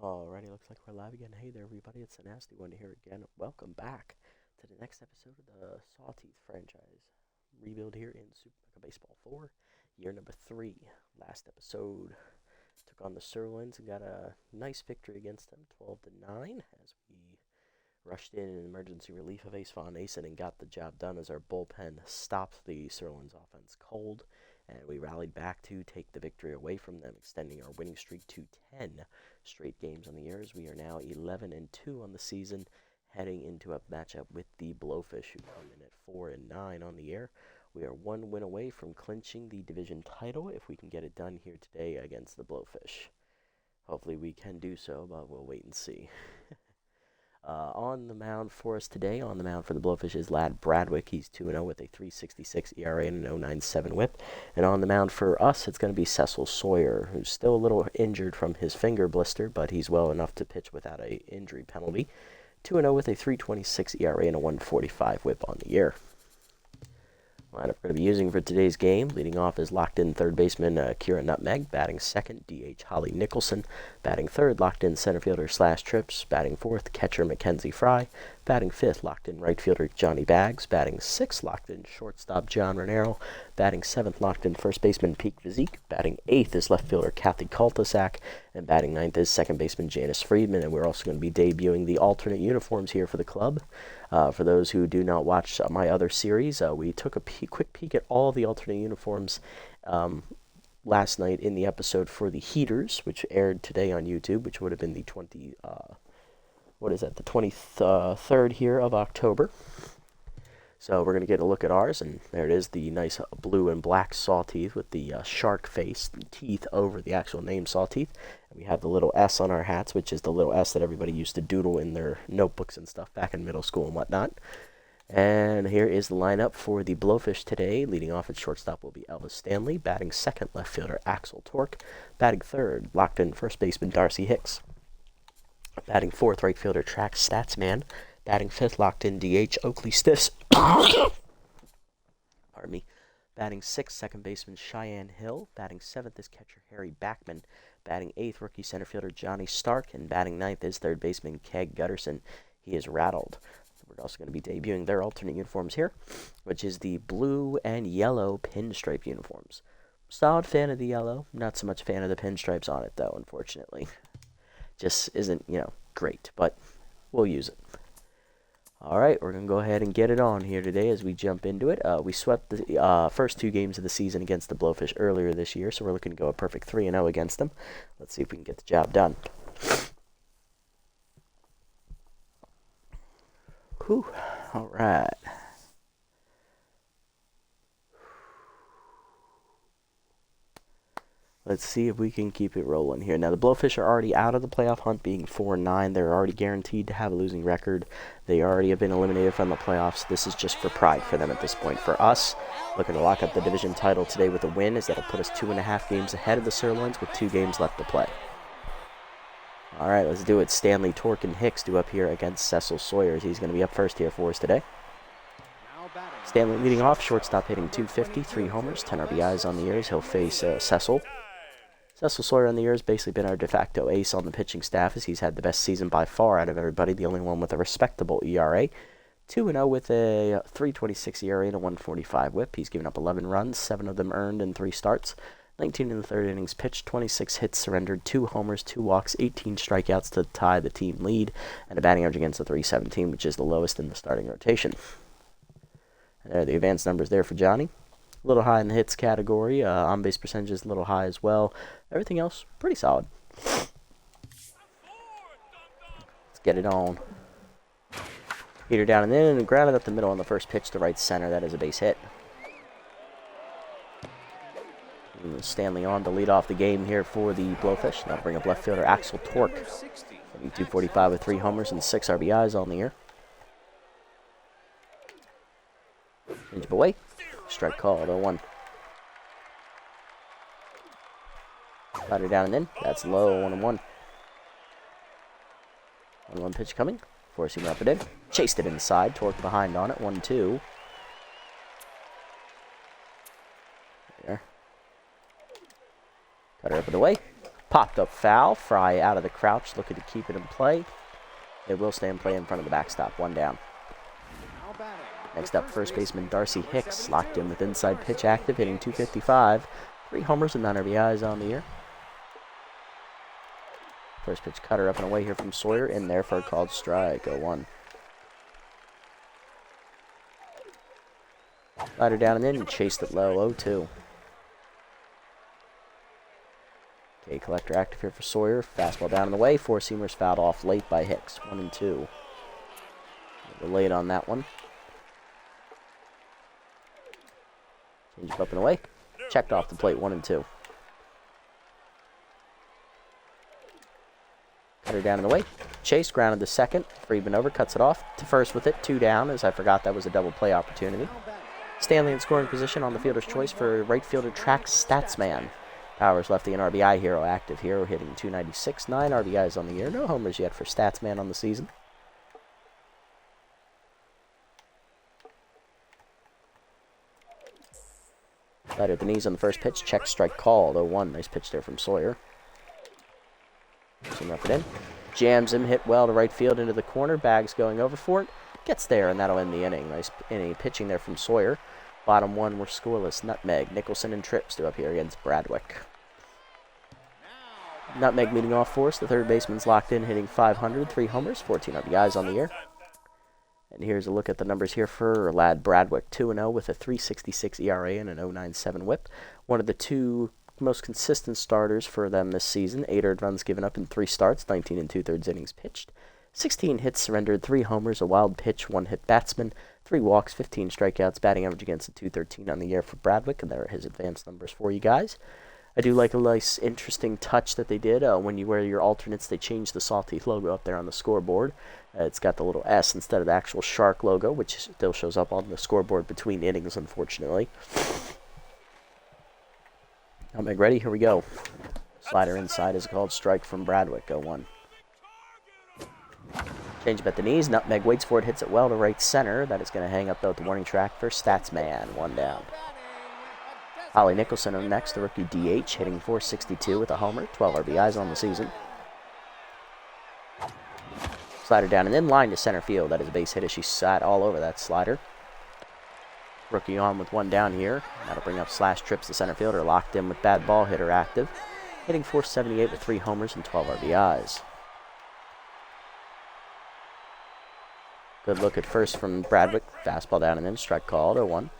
Alrighty, looks like we're live again. Hey there, everybody. It's the Nasty One here again. Welcome back to the next episode of the Sawteeth franchise. Rebuild here in Super Mega Baseball 4, year number 3. Last episode took on the Sirloins and got a nice victory against them, 12-9, as we rushed in an emergency relief of Ace Von Ace and got the job done as our bullpen stopped the Sirloins offense cold. And we rallied back to take the victory away from them, extending our winning streak to 10 straight games on the year. As we are now 11-2 on the season, heading into a matchup with the Blowfish, who come in at 4-9 on the year. We are one win away from clinching the division title if we can get it done here today against the Blowfish. Hopefully we can do so, but we'll wait and see. On the mound for us today, on the mound for the Blowfish is Lad Bradwick. He's 2-0 with a 3.66 ERA and an 0.97 whip. And on the mound for us, it's going to be Cecil Sawyer, who's still a little injured from his finger blister, but he's well enough to pitch without an injury penalty. 2-0 with a 3.26 ERA and a 1.45 whip on the year. Lineup we're going to be using for today's game. Leading off is locked-in third baseman Kira Nutmeg. Batting second, DH Holly Nicholson. Batting third, locked-in center fielder Slash Trips. Batting fourth, catcher Mackenzie Fry. Batting fifth, locked-in right fielder Johnny Baggs. Batting sixth, locked-in shortstop John Renero. Batting seventh, locked-in first baseman Pete Physique. Batting eighth is left fielder Kathy Kultasak. And batting ninth is second baseman Janice Friedman. And we're also going to be debuting the alternate uniforms here for the club. For those who do not watch my other series, we took a quick peek at all the alternate uniforms last night in the episode for the Heaters, which aired today on YouTube, which would have been the 23rd here of October. So we're going to get a look at ours, and there it is, the nice blue and black Sawteeth with the shark face, the teeth over the actual name Sawteeth. And we have the little S on our hats, which is the little S that everybody used to doodle in their notebooks and stuff back in middle school and whatnot. And here is the lineup for the Blowfish today. Leading off at shortstop will be Elvis Stanley. Batting second, left fielder Axel Torque. Batting third, locked-in first baseman Darcy Hicks. Batting fourth, right fielder Trax Statsman. Batting fifth, locked-in DH Oakley Stiffs. Pardon me. Batting sixth, second baseman Cheyenne Hill. Batting seventh is catcher Harry Backman. Batting eighth, rookie center fielder Johnny Stark. And batting ninth is third baseman Keg Gutterson. He is rattled. We're also going to be debuting their alternate uniforms here, which is the blue and yellow pinstripe uniforms. Solid fan of the yellow. Not so much fan of the pinstripes on it, though, unfortunately. Just isn't, great, but we'll use it. Alright, we're going to go ahead and get it on here today as we jump into it. We swept the first two games of the season against the Blowfish earlier this year, so we're looking to go a perfect 3-0 against them. Let's see if we can get the job done. Whew, alright. Let's see if we can keep it rolling here. Now, the Blowfish are already out of the playoff hunt, being 4-9. They're already guaranteed to have a losing record. They already have been eliminated from the playoffs. This is just for pride for them at this point. For us, looking to lock up the division title today with a win, as that'll put us 2.5 games ahead of the Sirloins with 2 games left to play. All right, let's do it. Stanley, Torque, and Hicks do up here against Cecil Sawyers. He's going to be up first here for us today. Stanley leading off, shortstop hitting .250, 3 homers, 10 RBIs on the years. He'll face Cecil. Cecil Sawyer on the year has basically been our de facto ace on the pitching staff, as he's had the best season by far out of everybody, the only one with a respectable ERA. 2-0 with a 3.26 ERA and a 1.45 whip. He's given up 11 runs, 7 of them earned in 3 starts. 19 in the third innings pitched, 26 hits surrendered, 2 homers, 2 walks, 18 strikeouts to tie the team lead, and a batting average against the .317, which is the lowest in the starting rotation. And there are the advanced numbers there for Johnny. A little high in the hits category. On-base percentage is a little high as well. Everything else, pretty solid. Let's get it on. Heater down and in, and grounded up the middle on the first pitch to right center. That is a base hit. And Stanley on to lead off the game here for the Blowfish. That'll bring up left fielder Axel Torque. Hitting .245 with 3 homers and 6 RBIs on the year. Change away. Strike called, 0-1. Slider down and in. That's low, 1-1. 1-1 pitch coming. Forcing up and in. Chased it inside. Torque behind on it, 1-2. There. Cutter up and away. Popped up foul. Fry out of the crouch, looking to keep it in play. It will stay in play in front of the backstop. 1 down. Next up, first baseman Darcy Hicks, locked in with inside pitch active, hitting .255. 3 homers and 9 RBIs on the year. First pitch cutter up and away here from Sawyer, in there for a called strike. 0-1. Slider down and in, chased it low. 0-2. Okay, collector active here for Sawyer. Fastball down and away. 4-seamers fouled off late by Hicks. 1-2. We're late on that one. Change up and away. Checked off the plate. 1-2. Cutter down and away. Chase grounded to second. Friedman over, cuts it off to first with it. 2 down, as I forgot that was a double play opportunity. Stanley in scoring position on the fielder's choice for right fielder Track Statsman. Powers lefty and RBI hero active here, hitting .296. 9 RBIs on the year. No homers yet for Statsman on the season. Slider at the knees on the first pitch. Check, strike called. 0-1. Nice pitch there from Sawyer. Some rough it in. Jams him, hit well to right field into the corner. Bags going over for it. Gets there, and that'll end the inning. Nice inning pitching there from Sawyer. Bottom 1 were scoreless. Nutmeg, Nicholson, and Trips are up here against Bradwick. Nutmeg leading off for us. The third baseman's locked in, hitting .500. 3 homers, 14 RBIs on the year. And here's a look at the numbers here for lad Bradwick. 2-0 with a .366 ERA and an .097 whip. One of the 2 most consistent starters for them this season. 8 earned runs given up in 3 starts, 19 2/3 innings pitched. 16 hits surrendered, 3 homers, a wild pitch, 1 hit batsman, 3 walks, 15 strikeouts, batting average against a .213 on the year for Bradwick, and there are his advanced numbers for you guys. I do like a nice, interesting touch that they did. When you wear your alternates, they changed the Sawteeth logo up there on the scoreboard. It's got the little S instead of the actual shark logo, which still shows up on the scoreboard between innings, unfortunately. Nutmeg ready? Here we go. Slider inside is called strike from Bradwick. 0-1. Change up at the knees. Nutmeg waits for it, hits it well to right center. That is going to hang up, though, at the warning track for Statsman. 1 down. Holly Nicholson on next, the rookie DH, hitting .462 with a homer. 12 RBIs on the season. Slider down and in, line to center field. That is a base hit as she sat all over that slider. Rookie on with 1 down here. That'll bring up Slash Trips, the center fielder, locked in with bad ball hitter active. Hitting .478 with 3 homers and 12 RBIs. Good look at first from Bradwick. Fastball down and in, strike called. 0-1.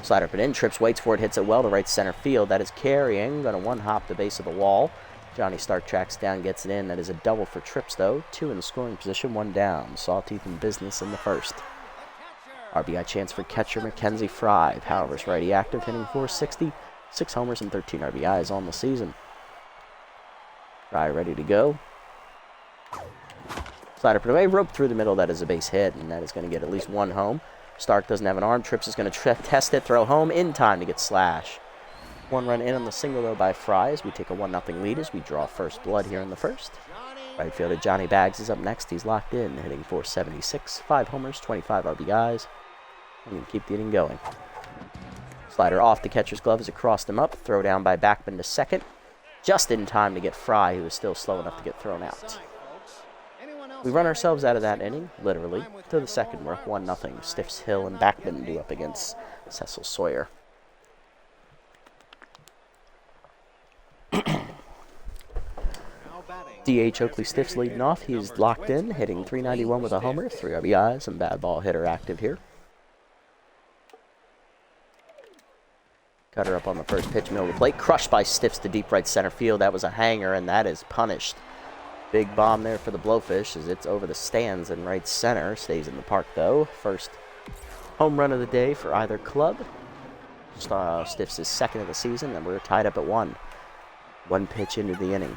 Slider put in. Trips waits for it, hits it well to right center field. That is carrying. Going to 1-hop the base of the wall. Johnny Stark tracks down, gets it in. That is a double for Trips, though. 2 in the scoring position, 1 down. Sawteeth in business in the first. RBI chance for catcher Mackenzie Fry. Powers righty active, hitting .460. 6 homers and 13 RBIs on the season. Fry ready to go. Slider put away, rope through the middle. That is a base hit, and that is going to get at least 1 home. Stark doesn't have an arm. Trips is going to test it, throw home in time to get Slash. 1 run in on the single, though, by Fry as we take a 1-0 lead as we draw first blood here in the first. Right fielder Johnny Baggs is up next. He's locked in, hitting .476. 5 homers, 25 RBIs. And keep the inning going. Slider off the catcher's glove as it crossed him up. Throw down by Backman to second. Just in time to get Fry, who is still slow enough to get thrown out. We run ourselves out of that inning, literally, to the second. We're up 1-0. Stiffs Hill and Backman do up against Cecil Sawyer. DH Oakley Stiffs leading off. He's locked in, hitting .391 with a homer, 3 RBIs, and bad ball hitter active here. Cutter up on the first pitch, middle of the plate. Crushed by Stiffs to deep right center field. That was a hanger, and that is punished. Big bomb there for the Blowfish as it's over the stands in right center. Stays in the park, though. First home run of the day for either club. Stiffs is second of the season, and we're tied up at 1. 1 pitch into the inning.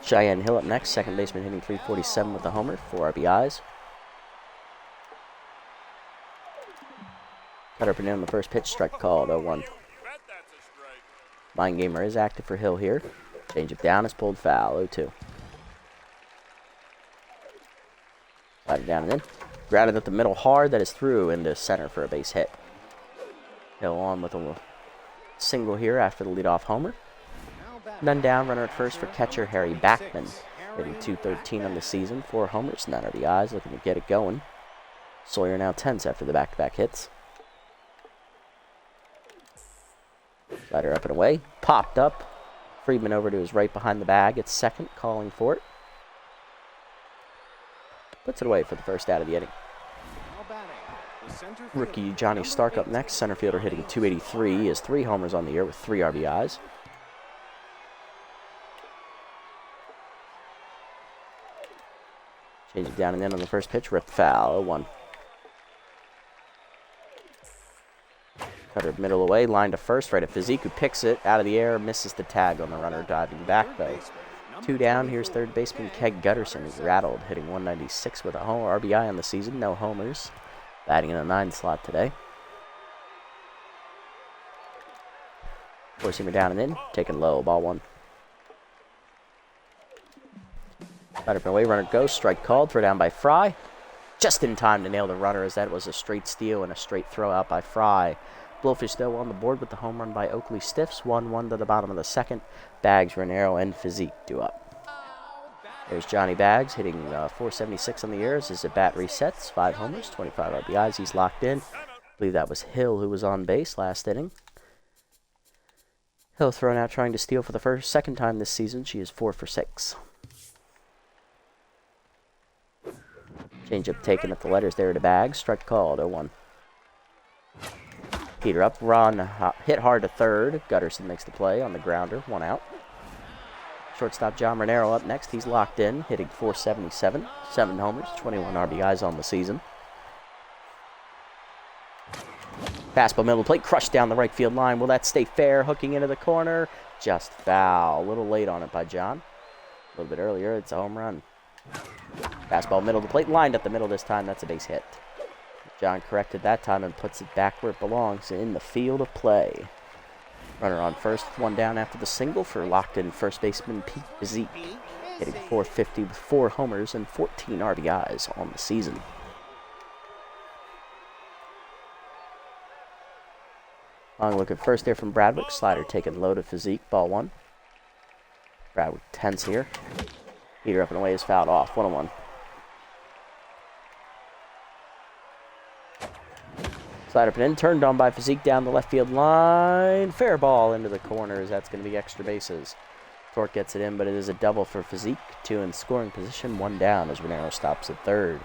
Cheyenne Hill up next. Second baseman hitting .347 with a homer. 4 RBIs. Cutter up and in on the first pitch. Strike called. 0-1. Mind Gamer is active for Hill here. Change it down is pulled foul. 0-2. Slider down and in. Grounded at the middle hard. That is through into center for a base hit. Hill on with a single here after the leadoff homer. None down, runner at first for catcher Harry Backman, hitting .213 on the season, 4 homers, 9 RBIs, looking to get it going. Sawyer now tense after the back-to-back hits. Slider up and away, popped up. Friedman over to his right behind the bag. It's second, calling for it. Puts it away for the first out of the inning. Rookie Johnny Stark up next. Center fielder hitting .283. He has 3 homers on the year with 3 RBIs. Change it down and in on the first pitch. Ripped foul. 0-1. Cutter middle away. Line to first. Right at Physique, who picks it out of the air. Misses the tag on the runner diving back, though. 2 down. Here's third baseman Keg Gutterson. He's rattled, hitting .196 with a homer RBI on the season. No homers. Batting in a 9 slot today. Four-seamer down and in. Taken low. Ball 1. Right up and away. Runner goes. Strike called. Throw down by Fry. Just in time to nail the runner, as that was a straight steal and a straight throw out by Fry. Blowfish, though, on the board with the home run by Oakley Stiffs. 1-1 to the bottom of the second. Bags, Renero, and Physique due up. There's Johnny Bags hitting .476 on the year as his at-bat resets. 5 homers, 25 RBIs. He's locked in. I believe that was Hill who was on base last inning. Hill thrown out trying to steal for the second time this season. She is 4 for 6. Changeup taken at the letters there to Bags. Strike called. 0-1. Peter up, run, hit hard to third. Gutterson makes the play on the grounder, 1 out. Shortstop John Renero up next. He's locked in, hitting .477, 7 homers, 21 RBIs on the season. Fastball middle plate, crushed down the right field line. Will that stay fair? Hooking into the corner, just foul. A little late on it by John. A little bit earlier, it's a home run. Fastball middle of the plate, lined up the middle this time. That's a base hit. John corrected that time and puts it back where it belongs, in the field of play. Runner on first, 1 down after the single for locked-in first baseman Pete Physique, hitting .450 with 4 homers and 14 RBIs on the season. Long look at first there from Bradwick. Slider taken low to Physique, ball 1. Bradwick tense here. Peter up and away is fouled off, 1-1. Slider up and in, turned on by Physique down the left field line. Fair ball into the corners. That's going to be extra bases. Torque gets it in, but it is a double for Physique. 2 in scoring position, 1 down as Renero stops at third.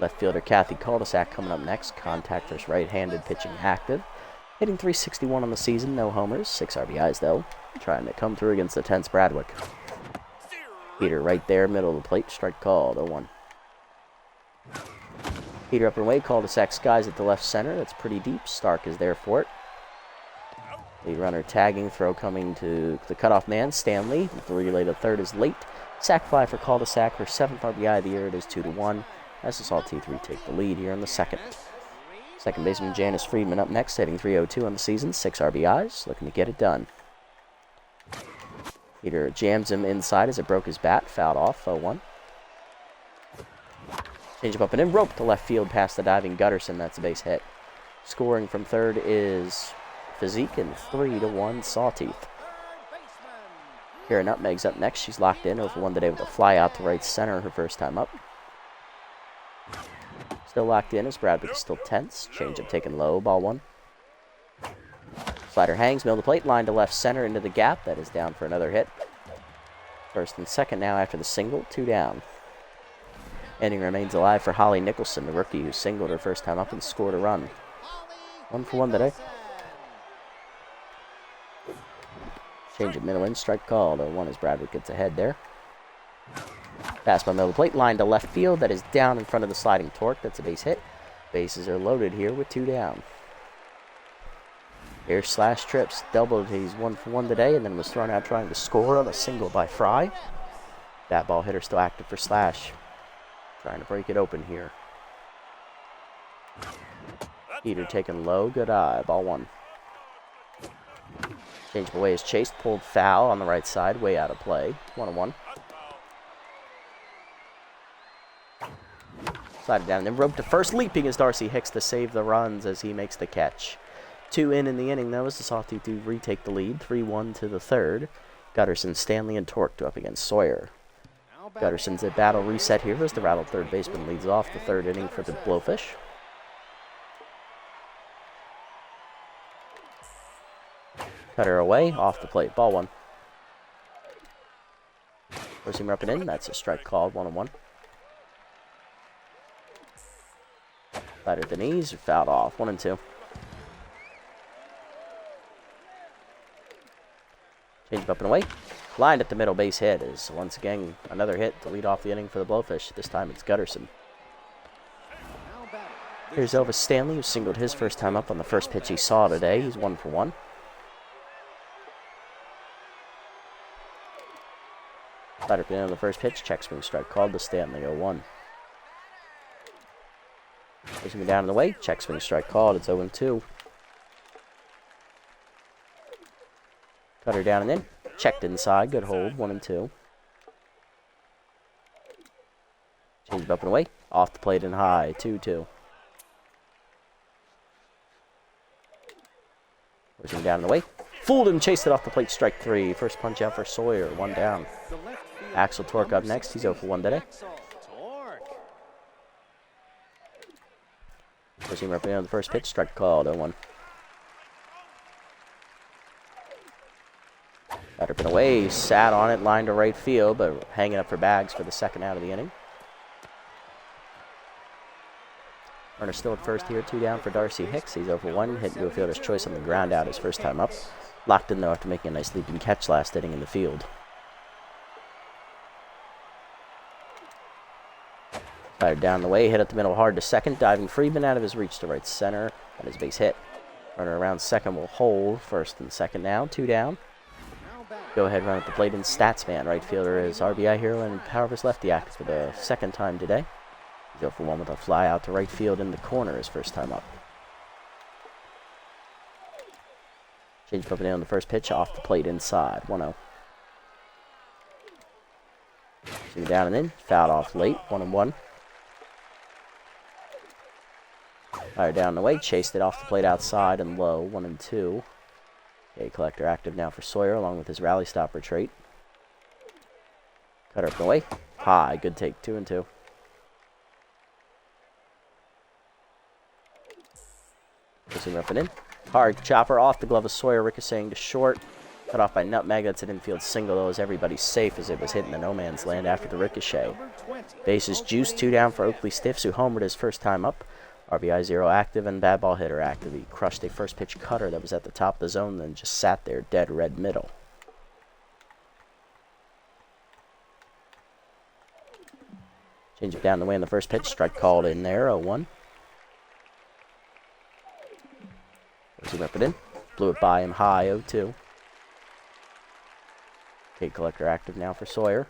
Left fielder Kathy Cul-de-sac coming up next. Contact versus right-handed pitching active. Hitting .361 on the season, no homers. 6 RBIs, though. Trying to come through against the tense Bradwick. Peter right there, middle of the plate. Strike called, 0-1. Peter up and away, cul-de-sac skies at the left center. That's pretty deep. Stark is there for it. Lead runner tagging, throw coming to the cutoff man, Stanley. The relay to third is late. Sack fly for cul-de-sac, her 7th RBI of the year. It is 2-1. As the Sawteeth retake the lead here in the second. Second baseman Janice Friedman up next, hitting .302 on the season, 6 RBIs, looking to get it done. Peter jams him inside as it broke his bat, fouled off, 0-1. Change up and in, rope to left field past the diving Gutterson. That's a base hit. Scoring from third is Physique, and 3-1 Sawteeth. Kara Nutmeg's up next. She's locked in, 0 for 1 today with a fly out to right center, her first time up. Still locked in as Bradwick is still tense. Change up taken low, ball 1. Slider hangs, middle of the plate, line to left center into the gap. That is down for another hit. First and second now after the single, 2 down. Inning remains alive for Holly Nicholson, the rookie who singled her first time up and scored a run. 1 for 1 today. Change at middle in, strike called. 0-1 as Bradwick gets ahead there. Fastball middle of the plate, line to left field. That is down in front of the sliding Torque. That's a base hit. Bases are loaded here with 2 down. Here's Slash trips. Doubled. He's 1 for 1 today, and then was thrown out trying to score on a single by Fry. That ball hitter still active for Slash. Trying to break it open here. Peter taken low. Good eye. Ball 1. Change away is chased. Pulled foul on the right side. Way out of play. 1-1. Slided down and then rope to first. Leaping as Darcy Hicks to save the runs as he makes the catch. 2 in the inning, though, as the Sawteeth do retake the lead. 3-1 to the third. Gutterson, Stanley, and Torque up against Sawyer. Gutterson's at battle reset here as the rattled third baseman leads off the third inning for the Blowfish. Cutter away, off the plate, ball 1. Four-seamer up and in, that's a strike called, 1-1. Slider at the knees, fouled off, 1-2. Change up and away. Lined at the middle base hit is once again another hit to lead off the inning for the Blowfish. This time it's Gutterson. Here's Elvis Stanley, who singled his first time up on the first pitch he saw today. He's 1 for 1. Slider pin on the first pitch. Check swing strike called to Stanley, 0-1. Pushing me down in the way. Check swing strike called. It's 0-2. Cutter down and in. Checked inside. Good hold. 1-2. Change up and away. Off the plate and high. 2-2. Pushing down and away. Fooled him. Chased it off the plate. Strike 3. First punch out for Sawyer. 1 down. Axel Torque up next. He's 0 for 1 today. Pushing right on the first pitch. Strike called. 0-1. Better been away, sat on it, lined to right field, but hanging up for bags for the second out of the inning. Runner still at first here, 2 down for Darcy Hicks. He's 0 for 1, hitting to a fielder's choice on the ground out his first time up. Locked in though after making a nice leaping catch last inning in the field. Fired down the way, hit up the middle hard to second, diving Friedman out of his reach to right center, and his base hit. Runner around second will hold, first and second now, 2 down. Go ahead, run at the plate, and Statsman, right fielder, is RBI hero and Powerverse lefty active for the second time today. He's 0 for 1 with a fly out to right field in the corner his first time up. Change up and in on the first pitch, off the plate inside, 1-0. Swing down and in, fouled off late, 1-1. Fire down the way, chased it off the plate outside and low, 1-2. A collector active now for Sawyer, along with his rally stopper trait. Cutter up and away. High, good take, 2-2. Pushing up and in. Hard chopper off the glove of Sawyer, ricocheting to short. Cut off by Nutmeg. That's an infield single, though, as everybody's safe as it was hitting the no man's land after the ricochet. Bases juiced, 2 down for Oakley Stiffs, who homered his first time up. RBI 0 active and bad ball hitter active. He crushed a first pitch cutter that was at the top of the zone, then just sat there dead red middle. Change it down the way in the first pitch. Strike called in there, 0-1. Zoom up it in. Blew it by him high, 0-2. Kate Collector active now for Sawyer.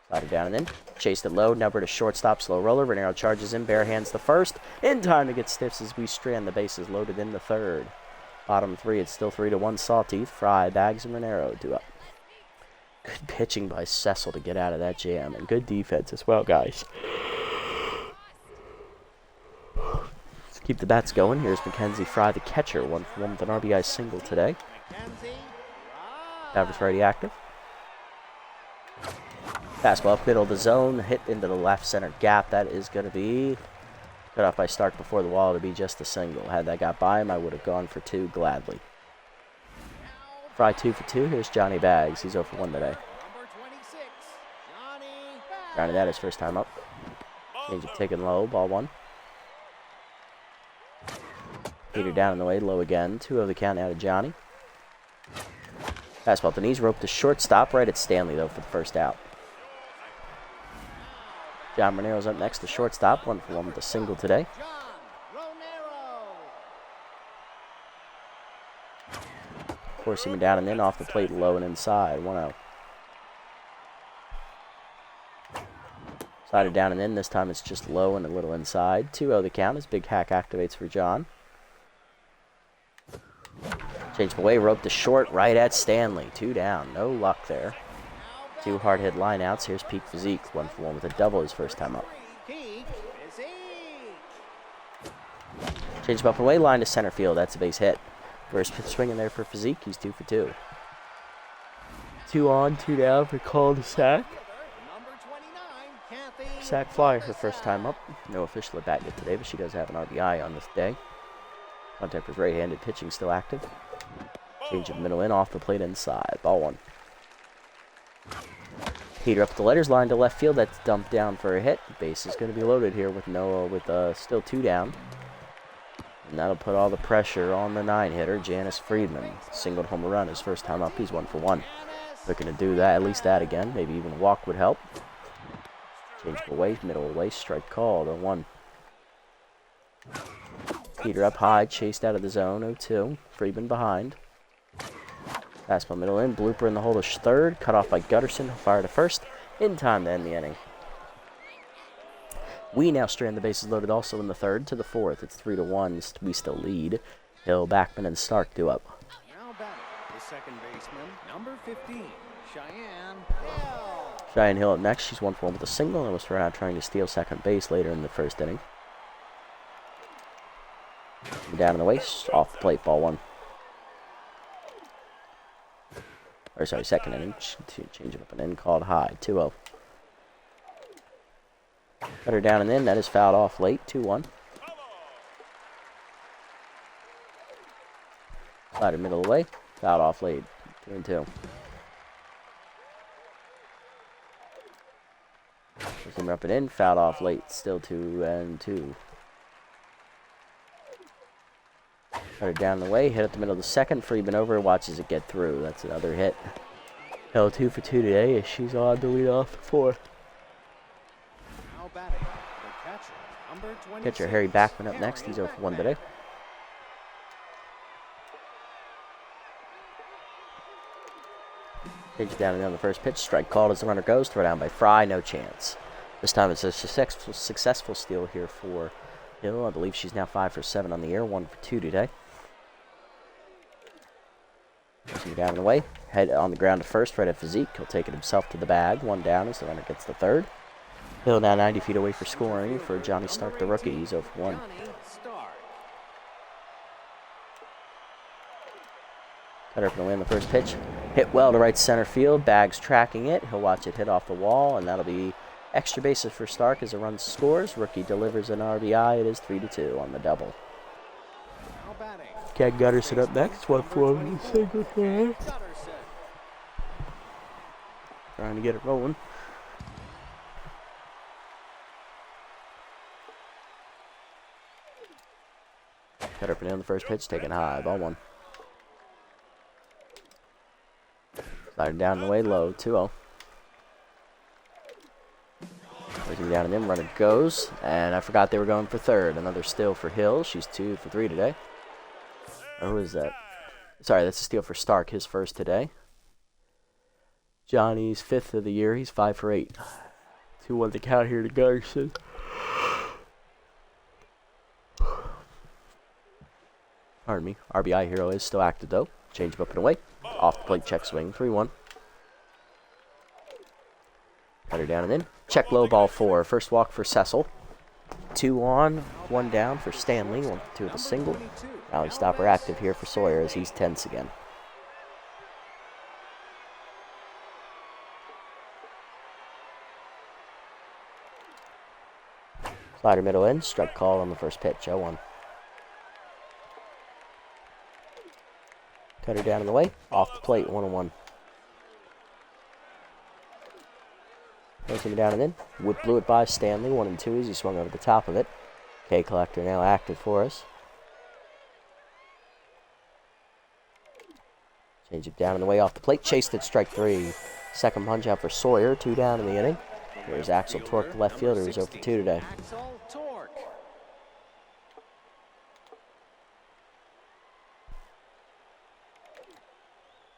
Slider down and in. Chased it low. Number to shortstop. Slow roller. Raniero charges in. Bare hands the first. In time to get Stiffs as we strand the bases loaded in the third. Bottom 3. It's still 3-1 Sawteeth. Fry, Bags, and Raniero do up. Good pitching by Cecil to get out of that jam. And good defense as well, guys. Let's keep the bats going. Here's Mackenzie Fry, the catcher. 1 for 1 with an RBI single today. Average righty active. Fastball up middle of the zone, hit into the left center gap. That is going to be cut off by Stark before the wall to be just a single. Had that got by him, I would have gone for 2 gladly. Fry 2 for 2. Here's Johnny Bags. He's 0 for 1 today. Grounded that his first time up. Change it taken low, ball 1. Peter down in the way, low again. 2-0 the count out of Johnny. Fastball at the knees, rope to shortstop, right at Stanley though for the first out. John Raniero's up next to shortstop, 1 for 1 with a single today. Forcing him down and in, off the plate, low and inside, 1-0. Slided down and in, this time it's just low and a little inside. 2-0 the count as Big Hack activates for John. Change away, rope to short, right at Stanley. 2 down, no luck there. 2 hard hit lineouts. Here's Peak Physique, 1 for 1 with a double his first time up. Change up and away, line to center field. That's a base hit. First pitch swinging there for Physique. He's 2 for 2. 2 on, 2 down for called sack. Sack fly her first time up. No official at bat yet today, but she does have an RBI on this day. Contact with right-handed pitching still active. Change of middle in, off the plate inside. Ball 1. Heater up the letters line to left field. That's dumped down for a hit. Base is going to be loaded here with still 2 down. And that'll put all the pressure on the 9-hitter, Janice Friedman. Singled home run his first time up. He's 1 for 1. Looking to do that, at least that again. Maybe even a walk would help. Change away, middle away, strike called, 0-1. Peter up high, chased out of the zone, 0-2. Friedman behind. Fastball middle in, blooper in the hole to third. Cut off by Gutterson, fire to first. In time to end the inning. We now strand the bases loaded also in the third to the fourth. It's 3-1. We still lead. Hill, Backman, and Stark do up. Now batting, the second baseman, number 15, Cheyenne Hill. Cheyenne Hill up next. She's 1 for 1 with a single and was thrown out trying to steal second base later in the first inning. Down in the waist, off the plate, ball 1. Or sorry, second inning. Change it up and in, called high, 2-0. Cut her down and in. That is fouled off late, 2-1. Slider middle away, fouled off late, 2-2. Him up and in, fouled off late, still 2-2. Cut her down the way, hit at the middle of the second. Friedman over, watches it get through. That's another hit. Hill 2 for 2 today as she's on the lead off for. Now batting, the catcher, number 26, Catcher Harry Backman up next. He's 0 for 1 today. Pitch down and on the first pitch. Strike called as the runner goes. Throw down by Fry. No chance. This time it's a successful steal here for Hill. I believe she's now 5 for 7 on the air. 1 for 2 today. Pushing it down and away. Head on the ground to first. Right at Physique. He'll take it himself to the bag. 1 down as the runner gets the third. Hill now 90 feet away for scoring for Johnny Stark, the rookie. He's 0 for 1. Cutter up and away on the first pitch. Hit well to right center field. Bag's tracking it. He'll watch it hit off the wall, and that'll be extra bases for Stark as a run scores. Rookie delivers an RBI. It is 3-2 on the double. Ken Gutterson up next. 1 for 1 single here. Trying to get it rolling. Cutter up and down the first pitch, taken high. Ball 1. Slider down the way, low, 2-0. Looking down and in, runner goes. And I forgot they were going for third. Another steal for Hill. She's 2 for 3 today. Or who is that? Sorry, that's a steal for Stark, his first today. Johnny's 5th of the year. He's 5 for 8. 2-1 the count here to Garson. Pardon me. RBI hero is still active though. Change him up and away. Off the plate, check swing, 3-1. Cut her down and in. Check low, ball 4. First walk for Cecil. 2 on, 1 down for Stanley. 1 for 2 with a single. Rally stopper active here for Sawyer as he's tense again. Slider middle in. Strike call on the first pitch, 0-1. Cut her down in the way. Off the plate, 1-1. Goes him down and in. Blew it by Stanley, 1-2 as he swung over the top of it. K Collector now active for us. Change it down in the way off the plate. Chased it, strike 3. Second punch out for Sawyer, 2 down in the inning. Here's Axel Torque, the left fielder, who's 0 for 2 today.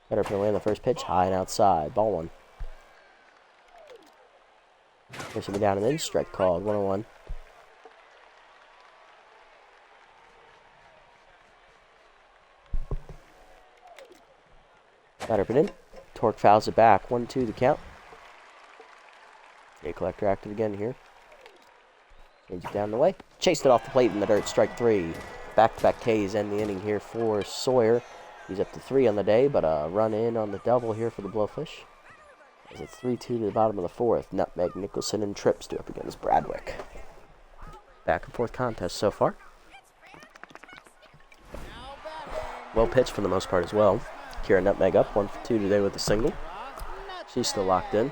Better put away on the first pitch, high and outside. Ball 1. Pushing me down and in. Strike called. 1-1. Better put in. Torque fouls it back. 1-2 the count. K Collector active again here. Change it down the way. Chased it off the plate in the dirt. Strike 3. back-to-back Ks end the inning here for Sawyer. He's up to 3 on the day, but a run in on the double here for the Blowfish. As it's 3-2 to the bottom of the 4th. Nutmeg, Nicholson, and Trips do up against Bradwick. Back and forth contest so far. Well pitched for the most part as well. Kira Nutmeg up 1 for 2 today with a single. She's still locked in.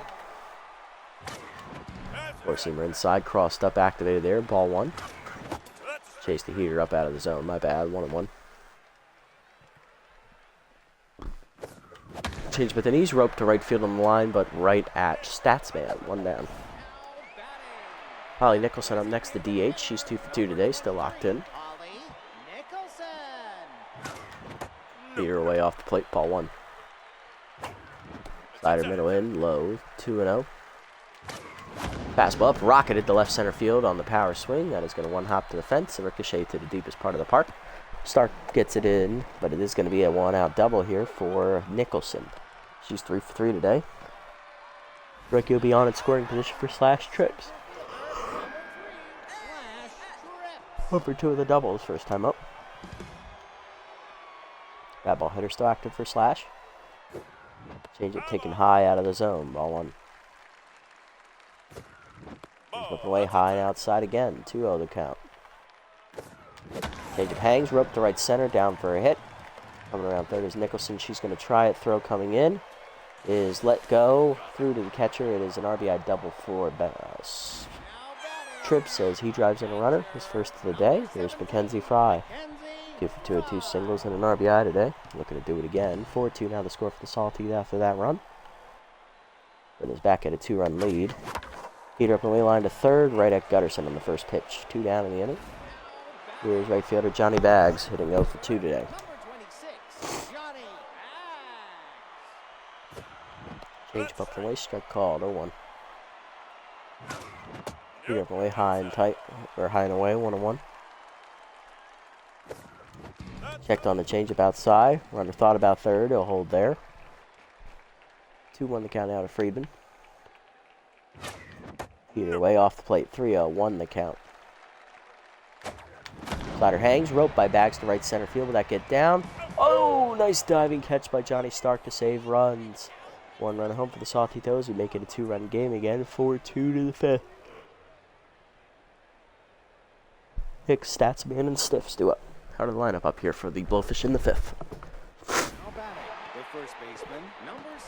Four-seamer inside, crossed up, activated there. Ball 1. Chase the heater up out of the zone. My bad. 1-1. Change with an ease. Rope to right field on the line, but right at Statsman. 1 down. Holly Nicholson up next, the DH. She's 2 for 2 today. Still locked in. Heater away off the plate. Ball 1. Slider middle in. Low. 2-0. Fastball up, rocketed to left center field on the power swing. That is going to one-hop to the fence and ricochet to the deepest part of the park. Stark gets it in, but it is going to be a one-out double here for Nicholson. She's 3 for 3 today. Ricky will be on in scoring position for Slash Trips. 1 for 2 of the doubles, first time up. Bad ball hitter still active for Slash. Change it taken high out of the zone. Ball 1. Looking away high and outside again. 2-0 the count. Change of hangs. Rope to right center. Down for a hit. Coming around third is Nicholson. She's going to try it. Throw coming in. Is let go. Through to the catcher. It is an RBI double for Trips as he drives in a runner. His first of the day. Here's Mackenzie Fry. 2 for 2 with 2 singles and an RBI today. Looking to do it again. 4-2 now the score for the Sawteeth after that run. But is back at a 2-run lead. Heater up the way line to third, right at Gutterson on the first pitch. 2 down in the inning. Here's right fielder Johnny Baggs hitting 0 for 2 today. Change up the way, strike called, 0-1. Heater up the way high and tight, or high and away, 1-1. Checked on the changeup outside. Runner thought about third. He'll hold there. 2-1 the count out of Friedman. Heater way off the plate. 3-0. The count. Slider hangs. Rope by Bags to right center field. Will that get down? Oh, nice diving catch by Johnny Stark to save runs. 1 run home for the Sawteeth O's. We make it a 2-run game again. 4-2 to the 5th. Hicks, Statsman, and Stiffs do up. Out of the lineup up here for the Blowfish in the 5th.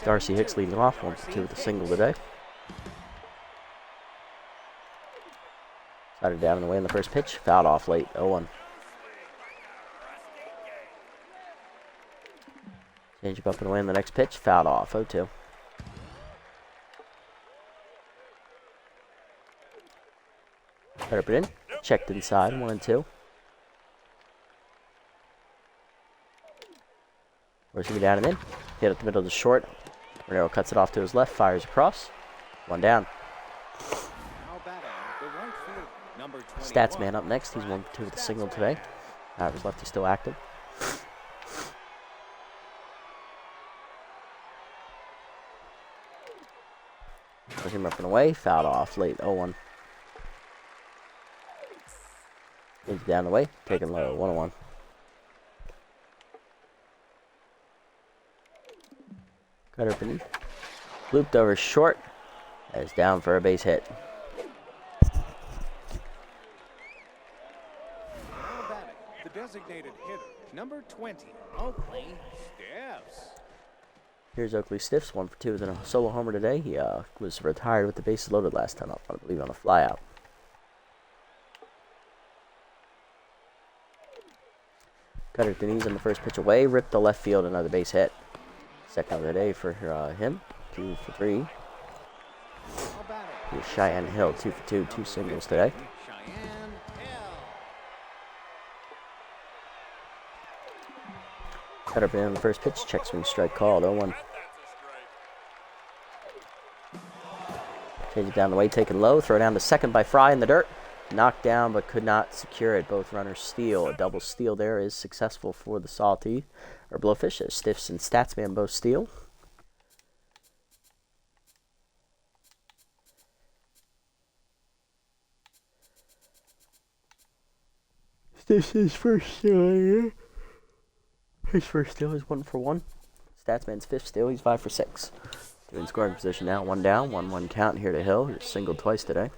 Darcy Hicks leading off 1 for 2 with a single today. Slider down and away in the first pitch. Fouled off late. 0-1. Change up and away in the next pitch. Fouled off. 0-2. Cut up it in. Checked inside. 1-2. Where's he down and in? Hit up the middle of the short. Renero cuts it off to his left. Fires across. 1 down. Statsman up next. He's 1 for 2 with a single today. His lefty still active. Push him up and away. Fouled off late. 0-1. Into down the way. Taken low. 1-1. Cutter beneath. Looped over short. That is down for a base hit. The designated hitter, number 20, Oakley Stiffs. Here's Oakley Stiffs, 1 for 2 with a solo homer today. He was retired with the bases loaded last time up, I believe, on a flyout. Cutter at the knees on the first pitch away. Ripped to left field, another base hit. Second of the day for him. 2 for 3. Here's Cheyenne Hill, 2 for 2, 2 singles today. Cut up in on the first pitch. Check swing strike called. 0-1. Change it down the way, taken low. Throw down to second by Fry in the dirt. Knocked down but could not secure it. Both runners steal. A double steal there is successful for the Sawteeth, or Blowfish, as Stiffs and Statsman both steal. This is first steal here. His first steal is 1 for 1. Statsman's 5th steal, he's 5 for 6. Two in scoring position now, 1 down, 1-1 count here to Hill. He's singled twice today.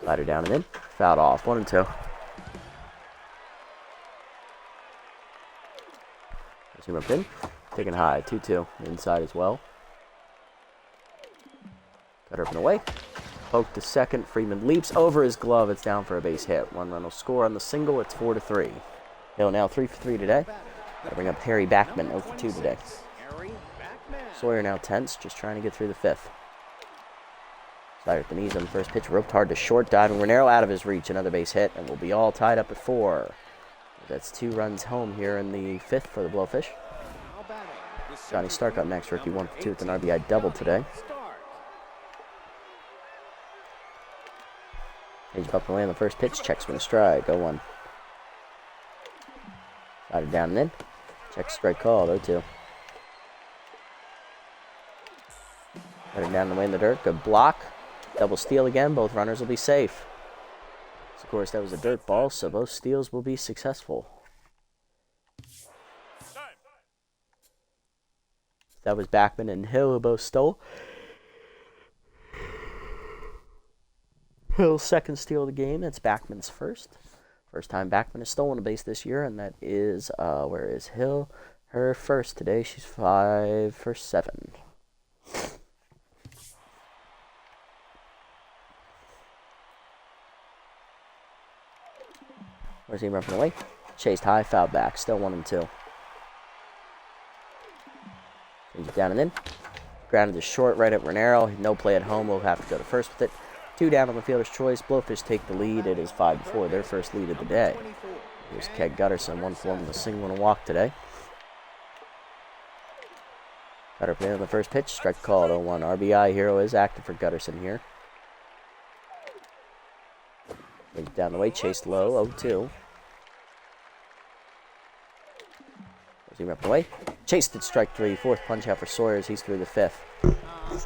Slider down and in. Fouled off, 1 and 2. Zoom up in. Taking high, 2-2. Inside as well. Cut up and away. Poke to second. Freeman leaps over his glove. It's down for a base hit. 1 run will score on the single. It's 4-3. Hill now 3 for 3 today. Gotta bring up Harry Backman, 0 for 2 today. Sawyer now tense, just trying to get through the 5th. Slider at the knees on the first pitch. Roped hard to short. Diving Renero out of his reach. Another base hit. And we'll be all tied up at 4. That's 2 runs home here in the 5th for the Blowfish. Johnny Stark up next. Rookie 1 for 2 with an RBI double today. Change up and away on the first pitch. Checks with a strike. 0-1. Slider down and in. Check strike call. 0-2. Put it down the way in the dirt. Good block. Double steal again. Both runners will be safe. Of course, that was a dirt ball, so both steals will be successful. That was Backman and Hill who both stole. Hill's second steal of the game. That's Backman's first. First time Backman has stolen a base this year, and that is, where is Hill? Her first today. She's 5 for 7. Where's he running away? Chased high, fouled back. Still 1 and 2. Change it down and in. Grounded to short right at Renero. No play at home. We'll have to go to first with it. 2 down on the fielder's choice. Blowfish take the lead. It is 5-4. Their first lead of the day. Here's Keg Gutterson. 1 for 1 with a single and a walk today. Gutter playing on the first pitch. Strike called. 0-1. RBI hero is active for Gutterson here. Change it down the way. Chased low. 0-2. He up the way. Chased at strike 3. 4th punch out for Sawyers. He's through the 5th.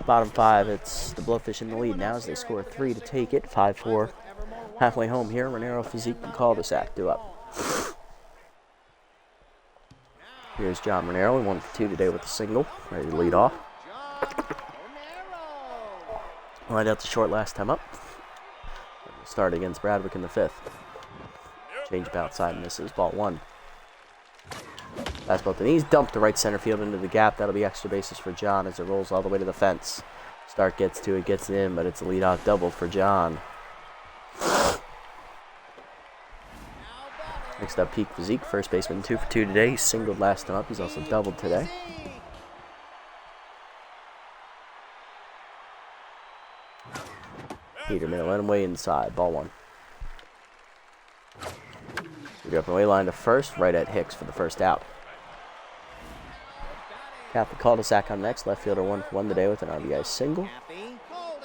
Bottom 5. It's the Blowfish in the lead now as they score 3 to take it. 5-4. Halfway home here. Renero, Physique, and cul-de-sac do up. Here's John Renero. 1 for 2 today with a single. Ready to lead off. Lined out to short last time up. Start against Bradwick in the 5th. Change up outside misses. Ball 1. Fastball at the knees, dumped to right center field into the gap. That'll be extra bases for John as it rolls all the way to the fence. Stark gets to it, gets it in, but it's a leadoff double for John. Next up, Peak Physique, first baseman, 2 for 2 today. He's singled last time up. He's also doubled today. Peterman let him way inside. Ball 1. We up and away line to first, right at Hicks for the first out. Catholic cul-de-sac on next. Left fielder 1 for 1 today with an RBI single.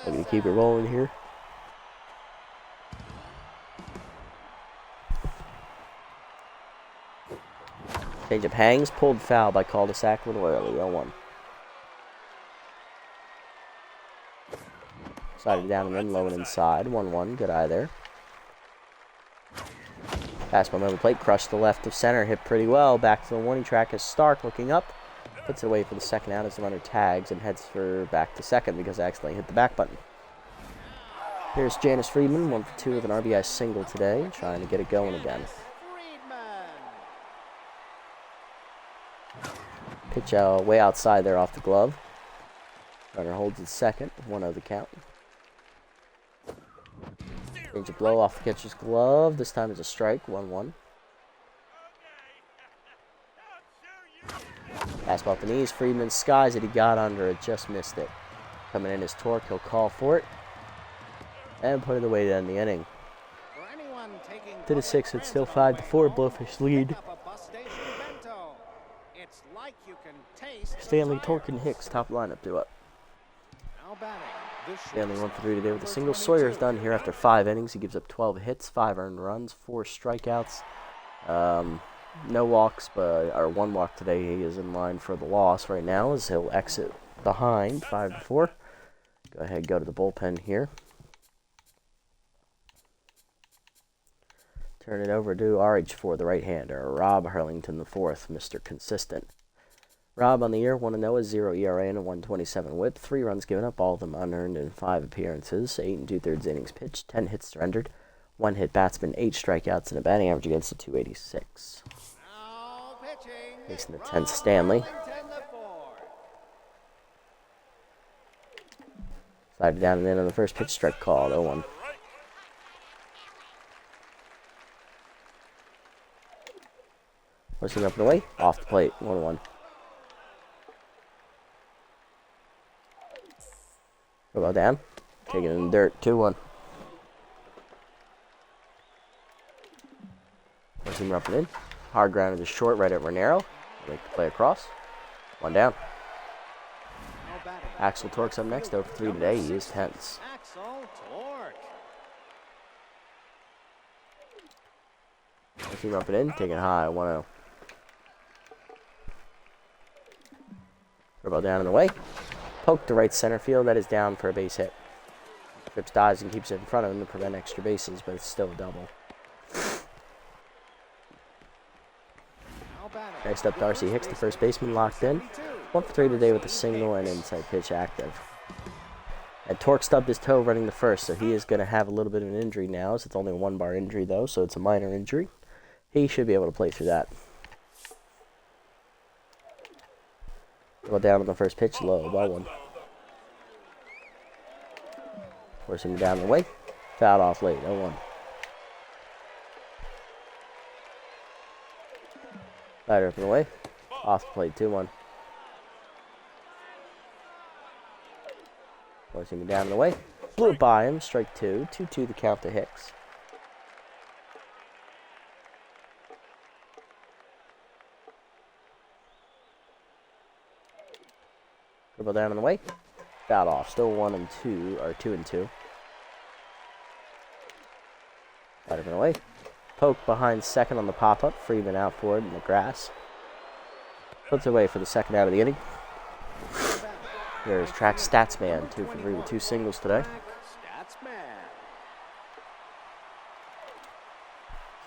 Looking to keep it rolling here. Changeup hangs, pulled foul by cul-de-sac a little early. 0-1. Slided down and then low and inside. 1-1. Good eye there. Fastball over the plate, crushed the left of center, hit pretty well. Back to the warning track as Stark looking up. Puts it away for the second out as the runner tags and heads for back to second because I accidentally hit the back button. Here's Janice Friedman, 1 for 2 with an RBI single today, trying to get it going again. Pitch out way outside there off the glove. Runner holds it second, 1-0 the count. Change of blow off the catcher's glove. This time it's a strike, 1-1. Fastball off the knees. Friedman skies it. He got under it, just missed it. Coming in his torque, he'll call for it. And put it away to end the inning. To the 6th, it's still 5-4. Blowfish lead. Stanley, Torque, and Hicks, top lineup, do up. Stanley 1 for 3 today with a single. Sawyer's done here after 5 innings. He gives up 12 hits, 5 earned runs, 4 strikeouts. No walks, or 1 walk today. He is in line for the loss right now as he'll exit behind 5-4. Go ahead, go to the bullpen here. Turn it over to RH4, the right-hander. Rob Hurlington, the fourth, Mr. Consistent. Rob on the year, 1-0, a 0 ERA and a 127 whip. 3 runs given up, all of them unearned in 5 appearances. 8 2/3 innings pitched, 10 hits surrendered. 1 hit batsman, 8 strikeouts, and a batting average against a 286. Facing the 10th Stanley. Slided down and in on the first pitch, strike called, 0-1. Pushing up and away, off the plate, 1-1. Go down, taking it in the dirt, 2-1. Pushing up and in, hard ground to short, right at Renero. Make the play across, 1 down. Axel Torque's up next, 0 for 3 today. He is tense. Pushing up and in, taking high, 1-0. Ball down and away. Poke to right center field. That is down for a base hit. Trips dives and keeps it in front of him to prevent extra bases, but it's still a double. Next up, Darcy Hicks, the first baseman, locked in. 1 for 3 today with a single and inside pitch active. And Torque stubbed his toe running the first, so he is going to have a little bit of an injury now. So it's only a 1-bar injury, though, so it's a minor injury. He should be able to play through that. Go down on the first pitch, low, ball 1. Forcing him down the way. Fouled off late, 0-1. Slider up and away. Off the plate, 2-1. Forcing him down and away. Blew it by him, strike 2. 2-2 the count to Hicks. Dribble down and away. Fouled off. Still 1-2, or 2-2. Slider up and away. Poke behind second on the pop-up. Freeman out for it in the grass. Puts away for the second out of the inning. Here's track Statsman, 2 for 3 with 2 singles today.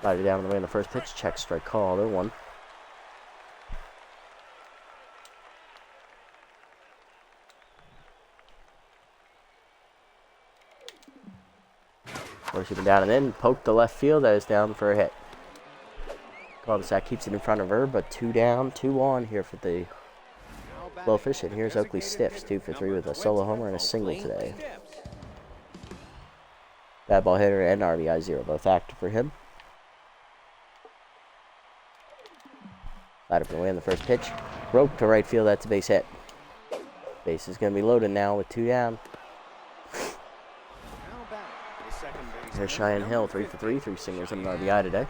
Slider down on the way on the first pitch. Check, strike call, 0-1. Forcing him down and in. Poke to left field. That is down for a hit. Cul-de-sac keeps it in front of her, but 2 down, 2 on here for the Blowfish. And here's Oakley Stiffs, 2 for 3 with a solo homer and a single today. Bad ball hitter and RBI 0, both active for him. Slide up and away on the first pitch. Rope to right field. That's a base hit. Base is going to be loaded now with 2 down. Here's Cheyenne Hill, 3 for 3, 3 singles and an RBI today.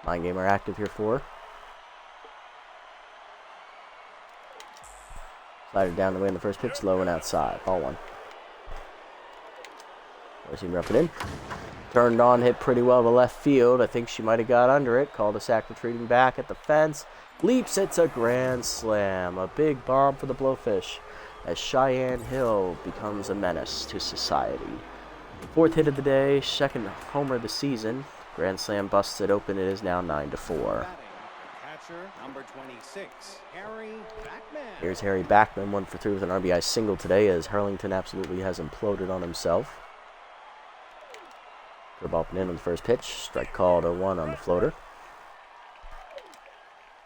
9 gamer active here for her. Slider down the way in the first pitch, low and outside. Ball 1. Forcing up and in. Turned on, hit pretty well to left field. I think she might have got under it. Cul-de-sac retreating back at the fence. Leaps, it's a grand slam. A big bomb for the Blowfish as Cheyenne Hill becomes a menace to society. 4th hit of the day, 2nd homer of the season. Grand slam busts it open. It is now 9-4. Number 26, Harry Backman. Here's Harry Backman, 1 for 3 with an RBI single today as Hurlington absolutely has imploded on himself. Curve up and in on the first pitch. Strike called, 0-1 on the floater.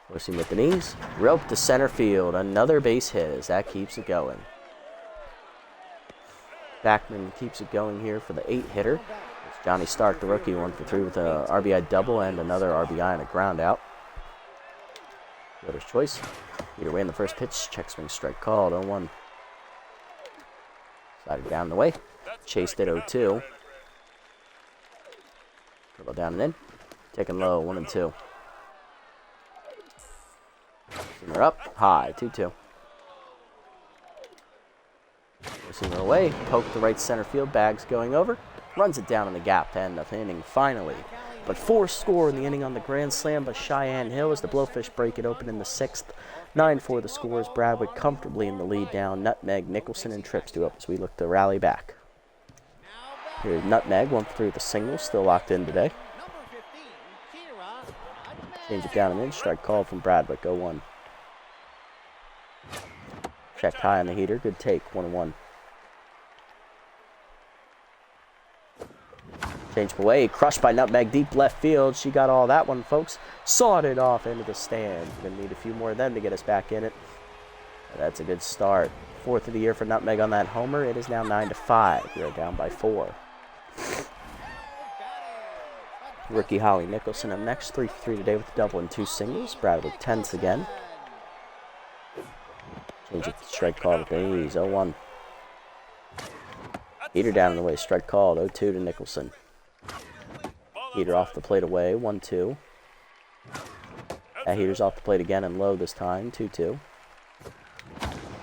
Forcing with the knees. Rope to center field. Another base hit as that keeps it going. Backman keeps it going here for the 8-hitter. It's Johnny Stark, the rookie, 1 for 3 with a RBI double and another RBI and a ground out. Fielder's choice. Either way in the first pitch. Check swing, strike called, 0-1. Slided down the way. Chased it, 0-2. Dribble down and in. Taking low, 1-2. Seamer up, high, 2-2. Seamer away, poke the right center field, Bags going over. Runs it down in the gap to end the inning finally. But 4 score in the inning on the grand slam by Cheyenne Hill as the Blowfish break it open in the 6th. 9-4 the scores. Bradwood comfortably in the lead down. Nutmeg, Nicholson, and Trips do up as we look to rally back. Here's Nutmeg, 1 for 3 with a single, still locked in today. Change it down and in. Strike called from Bradwick. 0-1. Checked high on the heater. Good take. 1-1. Change away. Crushed by Nutmeg. Deep left field. She got all that one, folks. Sawed it off into the stand. Going to need a few more of them to get us back in it. But that's a good start. 4th of the year for Nutmeg on that homer. It is now 9-5. We are down by 4. Rookie Holly Nicholson up next. 3 for 3 today with a double and 2 singles. Bradwick tenths again. Change it to strike called at the knees. 0-1. Heater down in the way. Strike called. 0-2 to Nicholson. Heater off the plate away. 1-2. That heater's off the plate again and low this time. 2-2.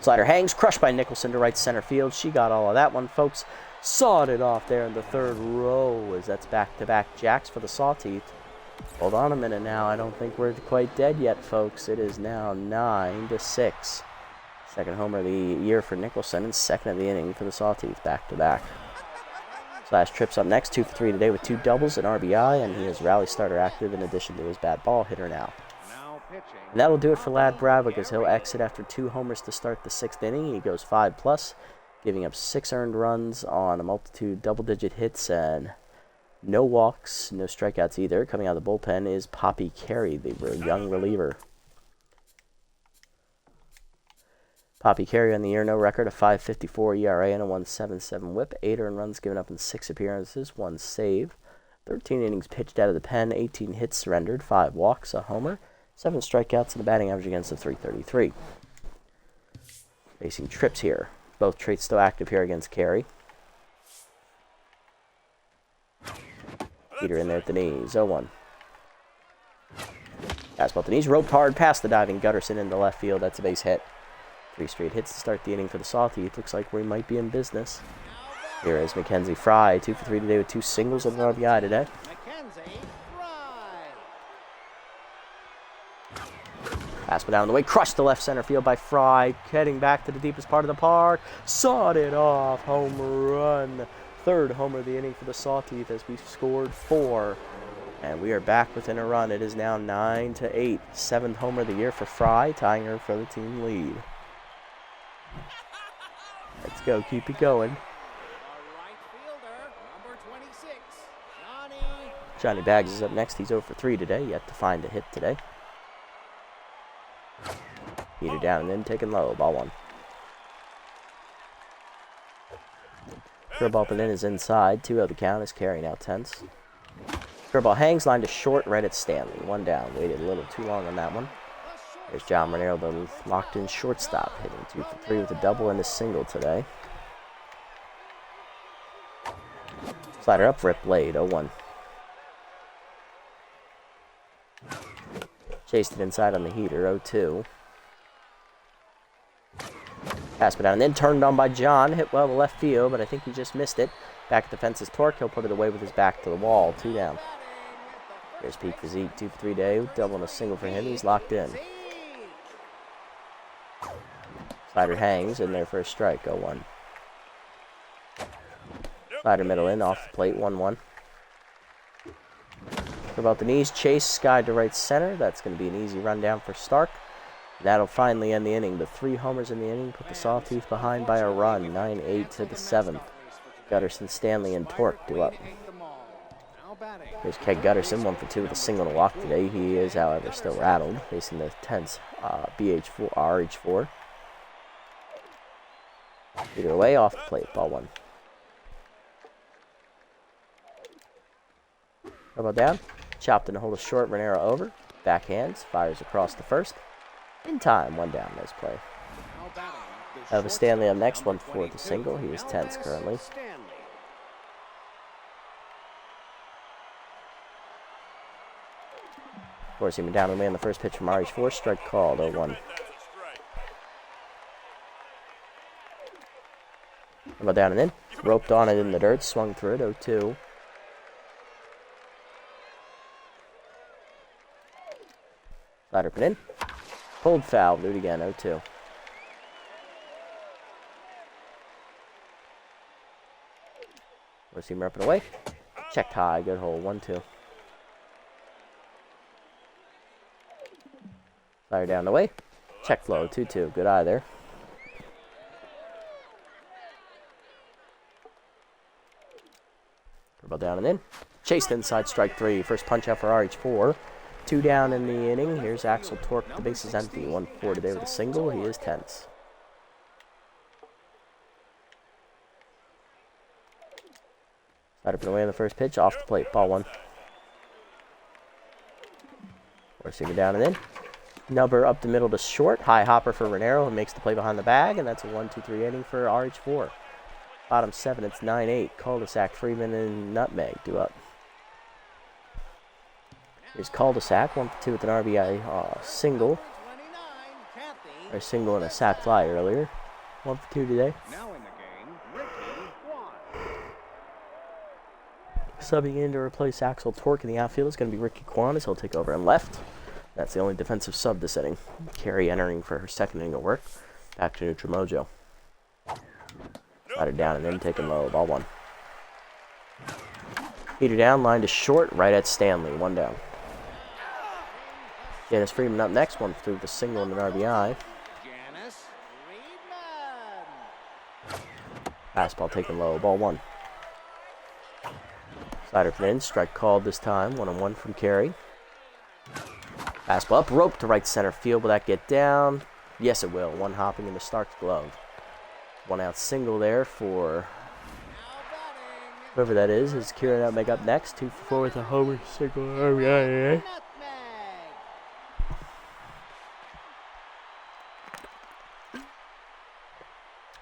Slider hangs. Crushed by Nicholson to right center field. She got all of that one, folks. Sawed it off there in the 3rd row as that's back-to-back jacks for the Sawteeth. Hold on a minute now. I don't think we're quite dead yet, folks. It is now 9-6. Second homer of the year for Nicholson and second of the inning for the Sawteeth, back-to-back. Slash trips up next, 2 for 3 today with 2 doubles and RBI, and he is rally starter active in addition to his bad ball hitter now. And that'll do it for Lad Bradwick as he'll exit after 2 homers to start the 6th inning. He goes 5+, giving up 6 earned runs on a multitude double-digit hits and no walks, no strikeouts either. Coming out of the bullpen is Poppy Carey, the young reliever. Poppy Carey on the year, no record, a 5.54 ERA and a 1.77 WHIP. 8 earned runs given up in 6 appearances, 1 save. 13 innings pitched out of the pen, 18 hits surrendered, 5 walks, a homer, 7 strikeouts, and a batting average against a 333. Facing trips here. Both traits still active here against Carey. Heater in there at the knees, 0-1. Fastball at the knees, roped hard past the diving Gutterson into left field. That's a base hit. 3 straight hits to start the inning for the Sawteeth. Looks like we might be in business. Here is Mackenzie Fry, 2 for 3 today with 2 singles and an RBI today. Fastball down the way, crushed to left center field by Fry, heading back to the deepest part of the park. Sawed it off, home run. 3rd homer of the inning for the Sawteeth as we've scored 4. And we are back within a run. It is now 9-8. 7th homer of the year for Fry, tying her for the team lead. Let's go, keep it going. Johnny Baggs is up next. He's 0 for 3 today, yet to find a hit today. Heater down and in, taking low, ball 1. Curveball up and in is inside. 2-0 the count is Carey now tense. Curveball hangs, line to short, right at Stanley. 1 down. Waited a little too long on that one. There's John Monero, the locked-in shortstop, hitting 2 for 3 with a double and a single today. Slider up, rip blade, 0-1. Chased it inside on the heater, 0-2. Pass it down and then turned on by John. Hit well to left field, but I think he just missed it. Back at the fence is Torque. He'll put it away with his back to the wall. 2 down. Here's Pete Physique, 2 for 3 today. Double and a single for him. He's locked in. Slider hangs in there for a strike. 0-1. Slider middle in, off the plate. 1-1. About the knees, chase, sky to right center. That's going to be an easy rundown for Stark. That'll finally end the inning. The 3 homers in the inning put the Sawteeth behind by a run. 9-8 to the 7th. Gutterson, Stanley, and Torque do up. Here's Keg Gutterson, 1 for 2 with a single to walk today. He is, however, still rattled, facing the tense BH4, RH4. Either away, off the plate, ball 1. How about down? Chopped and hold a short, Renera over. Backhands, fires across the first. In time, 1 down, nice play. Elvis Stanley up next, 1 for 4 with a single. He is tense currently. Forcing him down and away on the first pitch from RH4. Strike called, 0-1. About down and in. Roped on it in the dirt. Swung through it, 0-2. Slider put in. Pulled foul. Do it again, 0-2. Receiver up and away. Checked high. Good hole, 1-2. Fire down the way. Check low, 2-2. Good eye there. Dribble down and in. Chased inside, strike 3. First punch out for RH4. 2 down in the inning. Here's Axel Torque. The base is empty. 1-4 today with a single. He is tense. Side up and away on the first pitch. Off the plate. Ball 1. Forcing it down and in. Number up the middle to short. High hopper for Renero, who makes the play behind the bag. And that's a 1-2-3 inning for RH4. Bottom 7, it's 9-8. Cul-de-sac, Freeman, and Nutmeg due up. Here's cul-de-sac, 1-2 with an RBI single. Or single and a sac fly earlier. 1-2 today. Now in the game, Ricky Kwan. Subbing in to replace Axel Torque in the outfield is going to be Ricky Kwan as he'll take over in left. That's the only defensive sub this inning. Carey entering for her second inning of work. Back to neutral mojo. Slider down and then taking low. Ball 1. Heater down, line to short, right at Stanley. 1 down. Janice Freeman up next. 1-2 with a single and an RBI. Janice Freeman. Fastball taken low. Ball 1. Slider from in. Strike called this time. 1-1 from Carey. Fastball up. Rope to right center field. Will that get down? Yes, it will. 1 hopping into Stark's glove. 1 out single there for whoever that is. Is Kieran Nutmeg up next? 2 for 4 with a homer single RBI.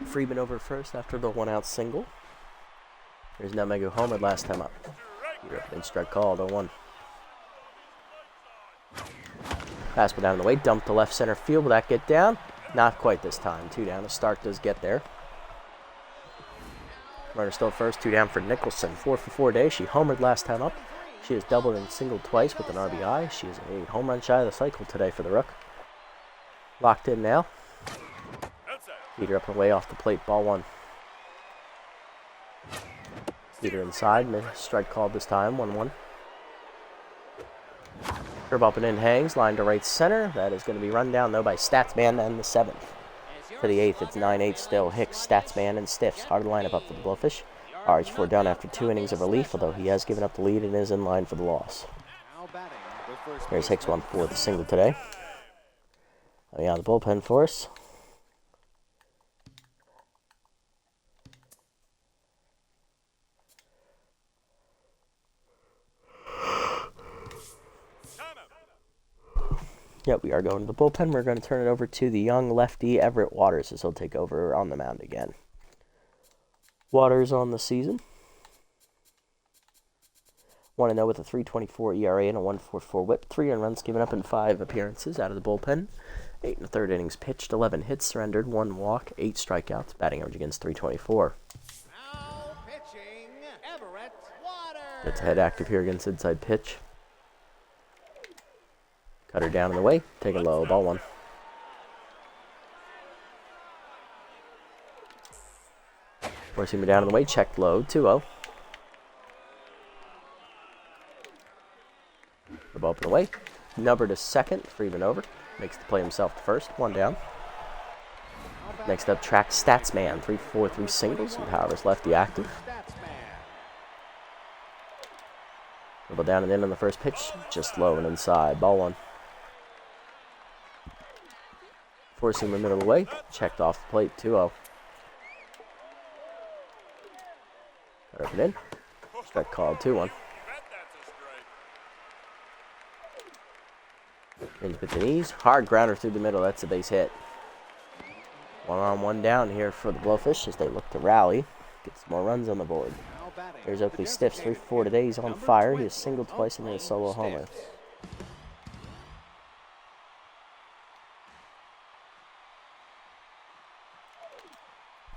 Freeman over first after the 1 out single. There's Nutmeg who homered last time up. And strike called 0-1. Fastball down the way. Dump to left center field. Will that get down? Not quite this time. 2 down. The Stark does get there. Runner still first. 2 down for Nicholson. 4 for 4 day. She homered last time up. She has doubled and singled twice with an RBI. She is a home run shy of the cycle today for the Rook. Locked in now. Heater up and away off the plate. Ball 1. Heater inside. Strike called this time. 1-1. Curve up and in hangs. Line to right center. That is going to be run down, though, by Statsman and the 7th. For the 8th, it's 9-8 still. Hicks, Statsman, and Stiffs. Hard lineup up for the Blowfish. RH4 down after 2 innings of relief, although he has given up the lead and is in line for the loss. There's Hicks 1-4 with a single today. On the bullpen for us. Yep, we are going to the bullpen. We're going to turn it over to the young lefty Everett Waters as he'll take over on the mound again. Waters on the season. 1-0 with a 3.24 ERA and a 1.44 WHIP. 3 earned runs given up in 5 appearances out of the bullpen. 8 1/3 innings pitched, 11 hits surrendered, 1 walk, 8 strikeouts. Batting average against 324. Now pitching, Everett Waters. Gets head active here against inside pitch. Cutter down in the way, taking low, ball 1. Forcing me down in the way, checked low, 2-0. The ball up and away. Number to second, Freeman over. Makes the play himself to first, 1 down. Next up, track Statsman, 3-4-3 singles, and Powers lefty active. Dribble down and in on the first pitch, just low and inside, ball 1. Forcing the middle of the way, checked off the plate, 2-0. Cut up and in. Strike called, 2-1. Ins with the knees, hard grounder through the middle, that's a base hit. 1 on 1 down here for the Blowfish as they look to rally. Get some more runs on the board. Here's Oakley Stiffs, 3-4 today, he's on fire. He has singled twice and then a solo homer.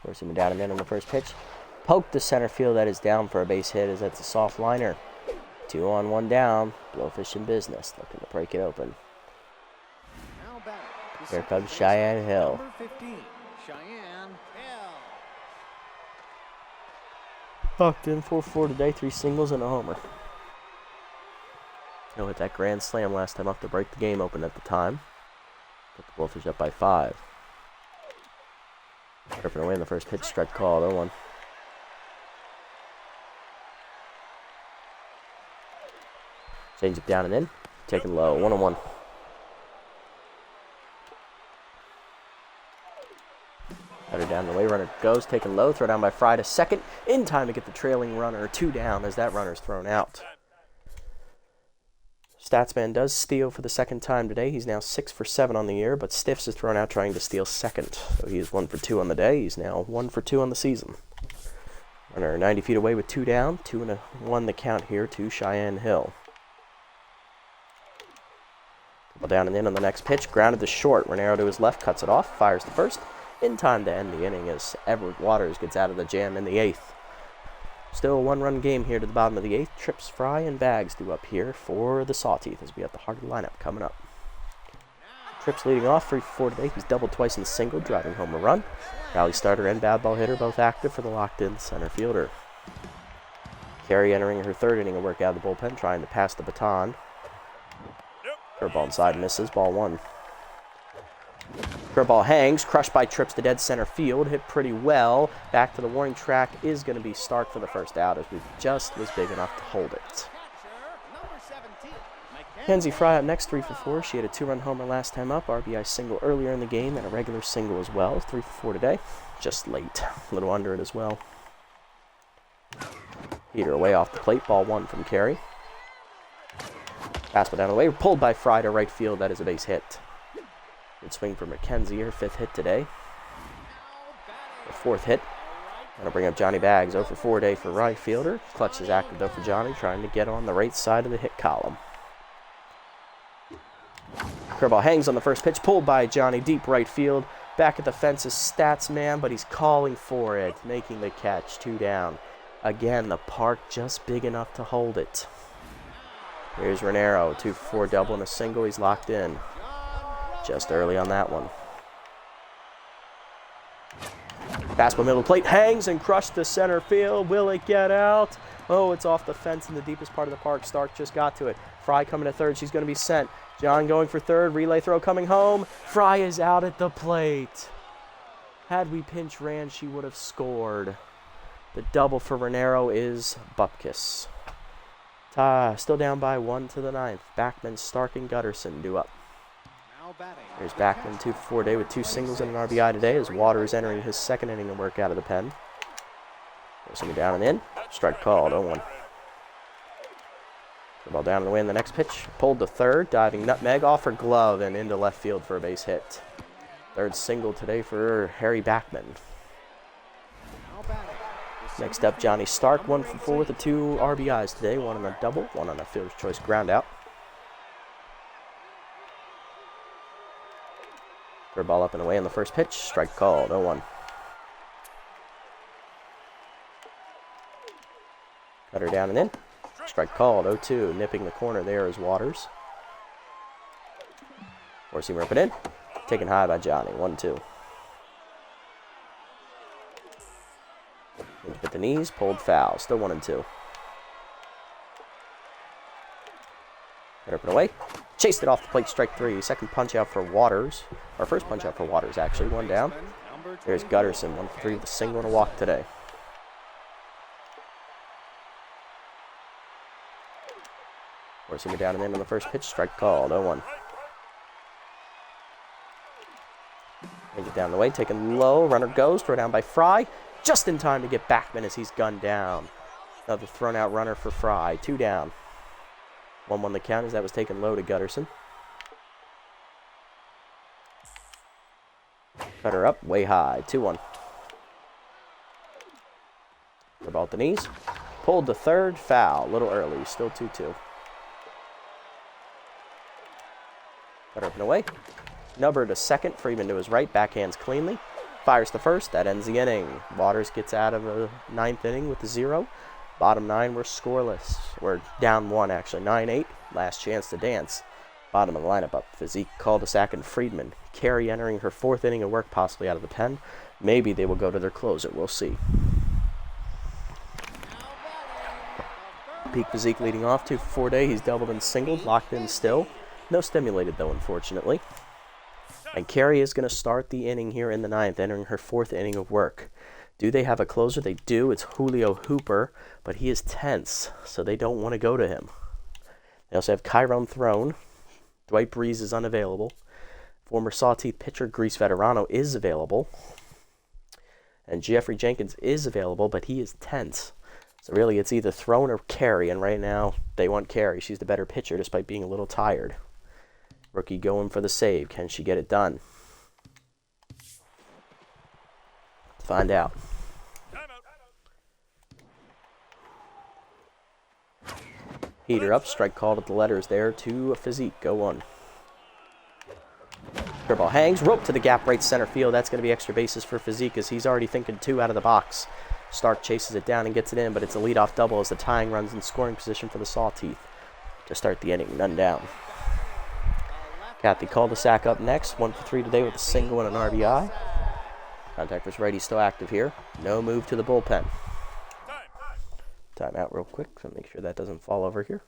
Forcing him down and in on the first pitch. Poke to center field, that is down for a base hit as that's a soft liner. 2 on 1 down, Blowfish in business, looking to break it open. Here comes Cheyenne Hill. Number 15, Cheyenne Hill. Locked in 4-4 today, 3 singles and a homer. He'll hit that grand slam last time up to break the game open at the time. Put the Blowfish up by 5. Ripping away in the first pitch, strike called, 0-1. Change it down and in, taken low, 1-1. Better down the way, runner goes, taken low, throw down by Fry to second, in time to get the trailing runner 2 down as that runner's thrown out. Statsman does steal for the second time today. He's now 6 for 7 on the year, but Stiffs is thrown out trying to steal second. So he is 1 for 2 on the day. He's now 1 for 2 on the season. Runner 90 feet away with 2 down, 2-1 the count here to Cheyenne Hill. Couple down and in on the next pitch, grounded to short. Renero to his left, cuts it off, fires the first. In time to end the inning as Edward Waters gets out of the jam in the 8th. Still a 1-run game here to the bottom of the 8th. Trips, Fry, and Bags due up here for the Sawteeth as we have the heart of the lineup coming up. Trips leading off 3 for 4 today. He's doubled twice and singled, driving home a run. Rally starter and bad ball hitter both active for the locked-in center fielder. Carey entering her 3rd inning of work out of the bullpen, trying to pass the baton. Curveball inside misses, ball 1. Curveball hangs, crushed by Trips to dead center field, hit pretty well. Back to the warning track is going to be Stark for the first out as we just was big enough to hold it. Kenzie Fry up next, 3 for 4. She had a 2-run homer last time up, RBI single earlier in the game, and a regular single as well. 3 for 4 today, just late, a little under it as well. Heater away off the plate, ball 1 from Carey. Fastball down the way, pulled by Fry to right field, that is a base hit. Good swing for McKenzie, her 5th hit today. The 4th hit. That'll bring up Johnny Bags, 0 for 4 day for right fielder. Clutch is active though for Johnny, trying to get on the right side of the hit column. Curveball hangs on the first pitch, pulled by Johnny, deep right field. Back at the fence is Statsman, but he's calling for it, making the catch, 2 down. Again, the park just big enough to hold it. Here's Renero, 2 for 4 double and a single, he's locked in. Just early on that one. Fastball middle plate, hangs and crushed to center field. Will it get out? Oh, it's off the fence in the deepest part of the park. Stark just got to it. Fry coming to 3rd. She's going to be sent. John going for 3rd. Relay throw coming home. Fry is out at the plate. Had we pinch ran, she would have scored. The double for Renero is Bupkis. Still down by 1 to the 9th. Backman, Stark, and Gutterson due up. Here's Backman, 2 for 4 day with 2 singles and an RBI today as Waters entering his 2nd inning of work out of the pen. Goes something down and in. Strike called, 0-1. The ball down and away in the next pitch. Pulled to 3rd, diving nutmeg off her glove and into left field for a base hit. 3rd single today for Harry Backman. Next up, Johnny Stark, 1 for 4 with the 2 RBIs today. 1 on a double, 1 on a fielder's choice ground out. Curveball up and away on the first pitch. Strike called, 0-1. Cutter down and in. Strike called, 0-2. Nipping the corner there is Waters. Four-seam rip it in. Taken high by Johnny, 1-2. Hit the knees, pulled foul. Still 1-2. Rip it away. Chased it off the plate, strike 3. 2nd punch out for Waters. Or 1st punch out for Waters, actually. 1 down. There's Gutterson, 1 for 3 with a single and a walk today. Forcing it down and in on the first pitch, strike called, 0-1. Make it down the way, taken low. Runner goes, throw down by Fry. Just in time to get Backman as he's gunned down. Another thrown out runner for Fry. 2 down. 1-1 the count as that was taken low to Gutterson. Cutter up, way high, 2-1. The ball at the knees. Pulled to 3rd, foul, a little early, still 2-2. Cutter up and away. Nubber to 2nd, Freeman to his right, backhands cleanly. Fires the 1st, that ends the inning. Waters gets out of the 9th inning with the 0. Bottom 9 were scoreless. We're down 1, actually. 9-8. Last chance to dance. Bottom of the lineup up. Physique, cul-de-sac, and Friedman. Carey entering her 4th inning of work, possibly out of the pen. Maybe they will go to their closer. We'll see. Peak Physique leading off. 2 for 4 day. He's doubled and singled. Locked in still. No stimulated, though, unfortunately. And Carey is going to start the inning here in the 9th, entering her 4th inning of work. Do they have a closer? They do. It's Julio Hooper, but he is tense, so they don't want to go to him. They also have Chiron Throne. Dwight Breeze is unavailable. Former Sawteeth pitcher Grease Veterano is available. And Jeffrey Jenkins is available, but he is tense. So really, it's either Throne or Carey, and right now they want Carey. She's the better pitcher, despite being a little tired. Rookie going for the save. Can she get it done? Let's find out. Heater up, strike called at the letters there to Physique. Go on. Curveball hangs, rope to the gap, right center field. That's going to be extra bases for Physique as he's already thinking 2 out of the box. Stark chases it down and gets it in, but it's a leadoff double as the tying runs in scoring position for the Sawteeth to start the inning. None down. Kathy cul-de-sac up next. 1 for 3 today with a single and an RBI. Contact was righty still active here. No move to the bullpen. Time out real quick, so make sure that doesn't fall over here.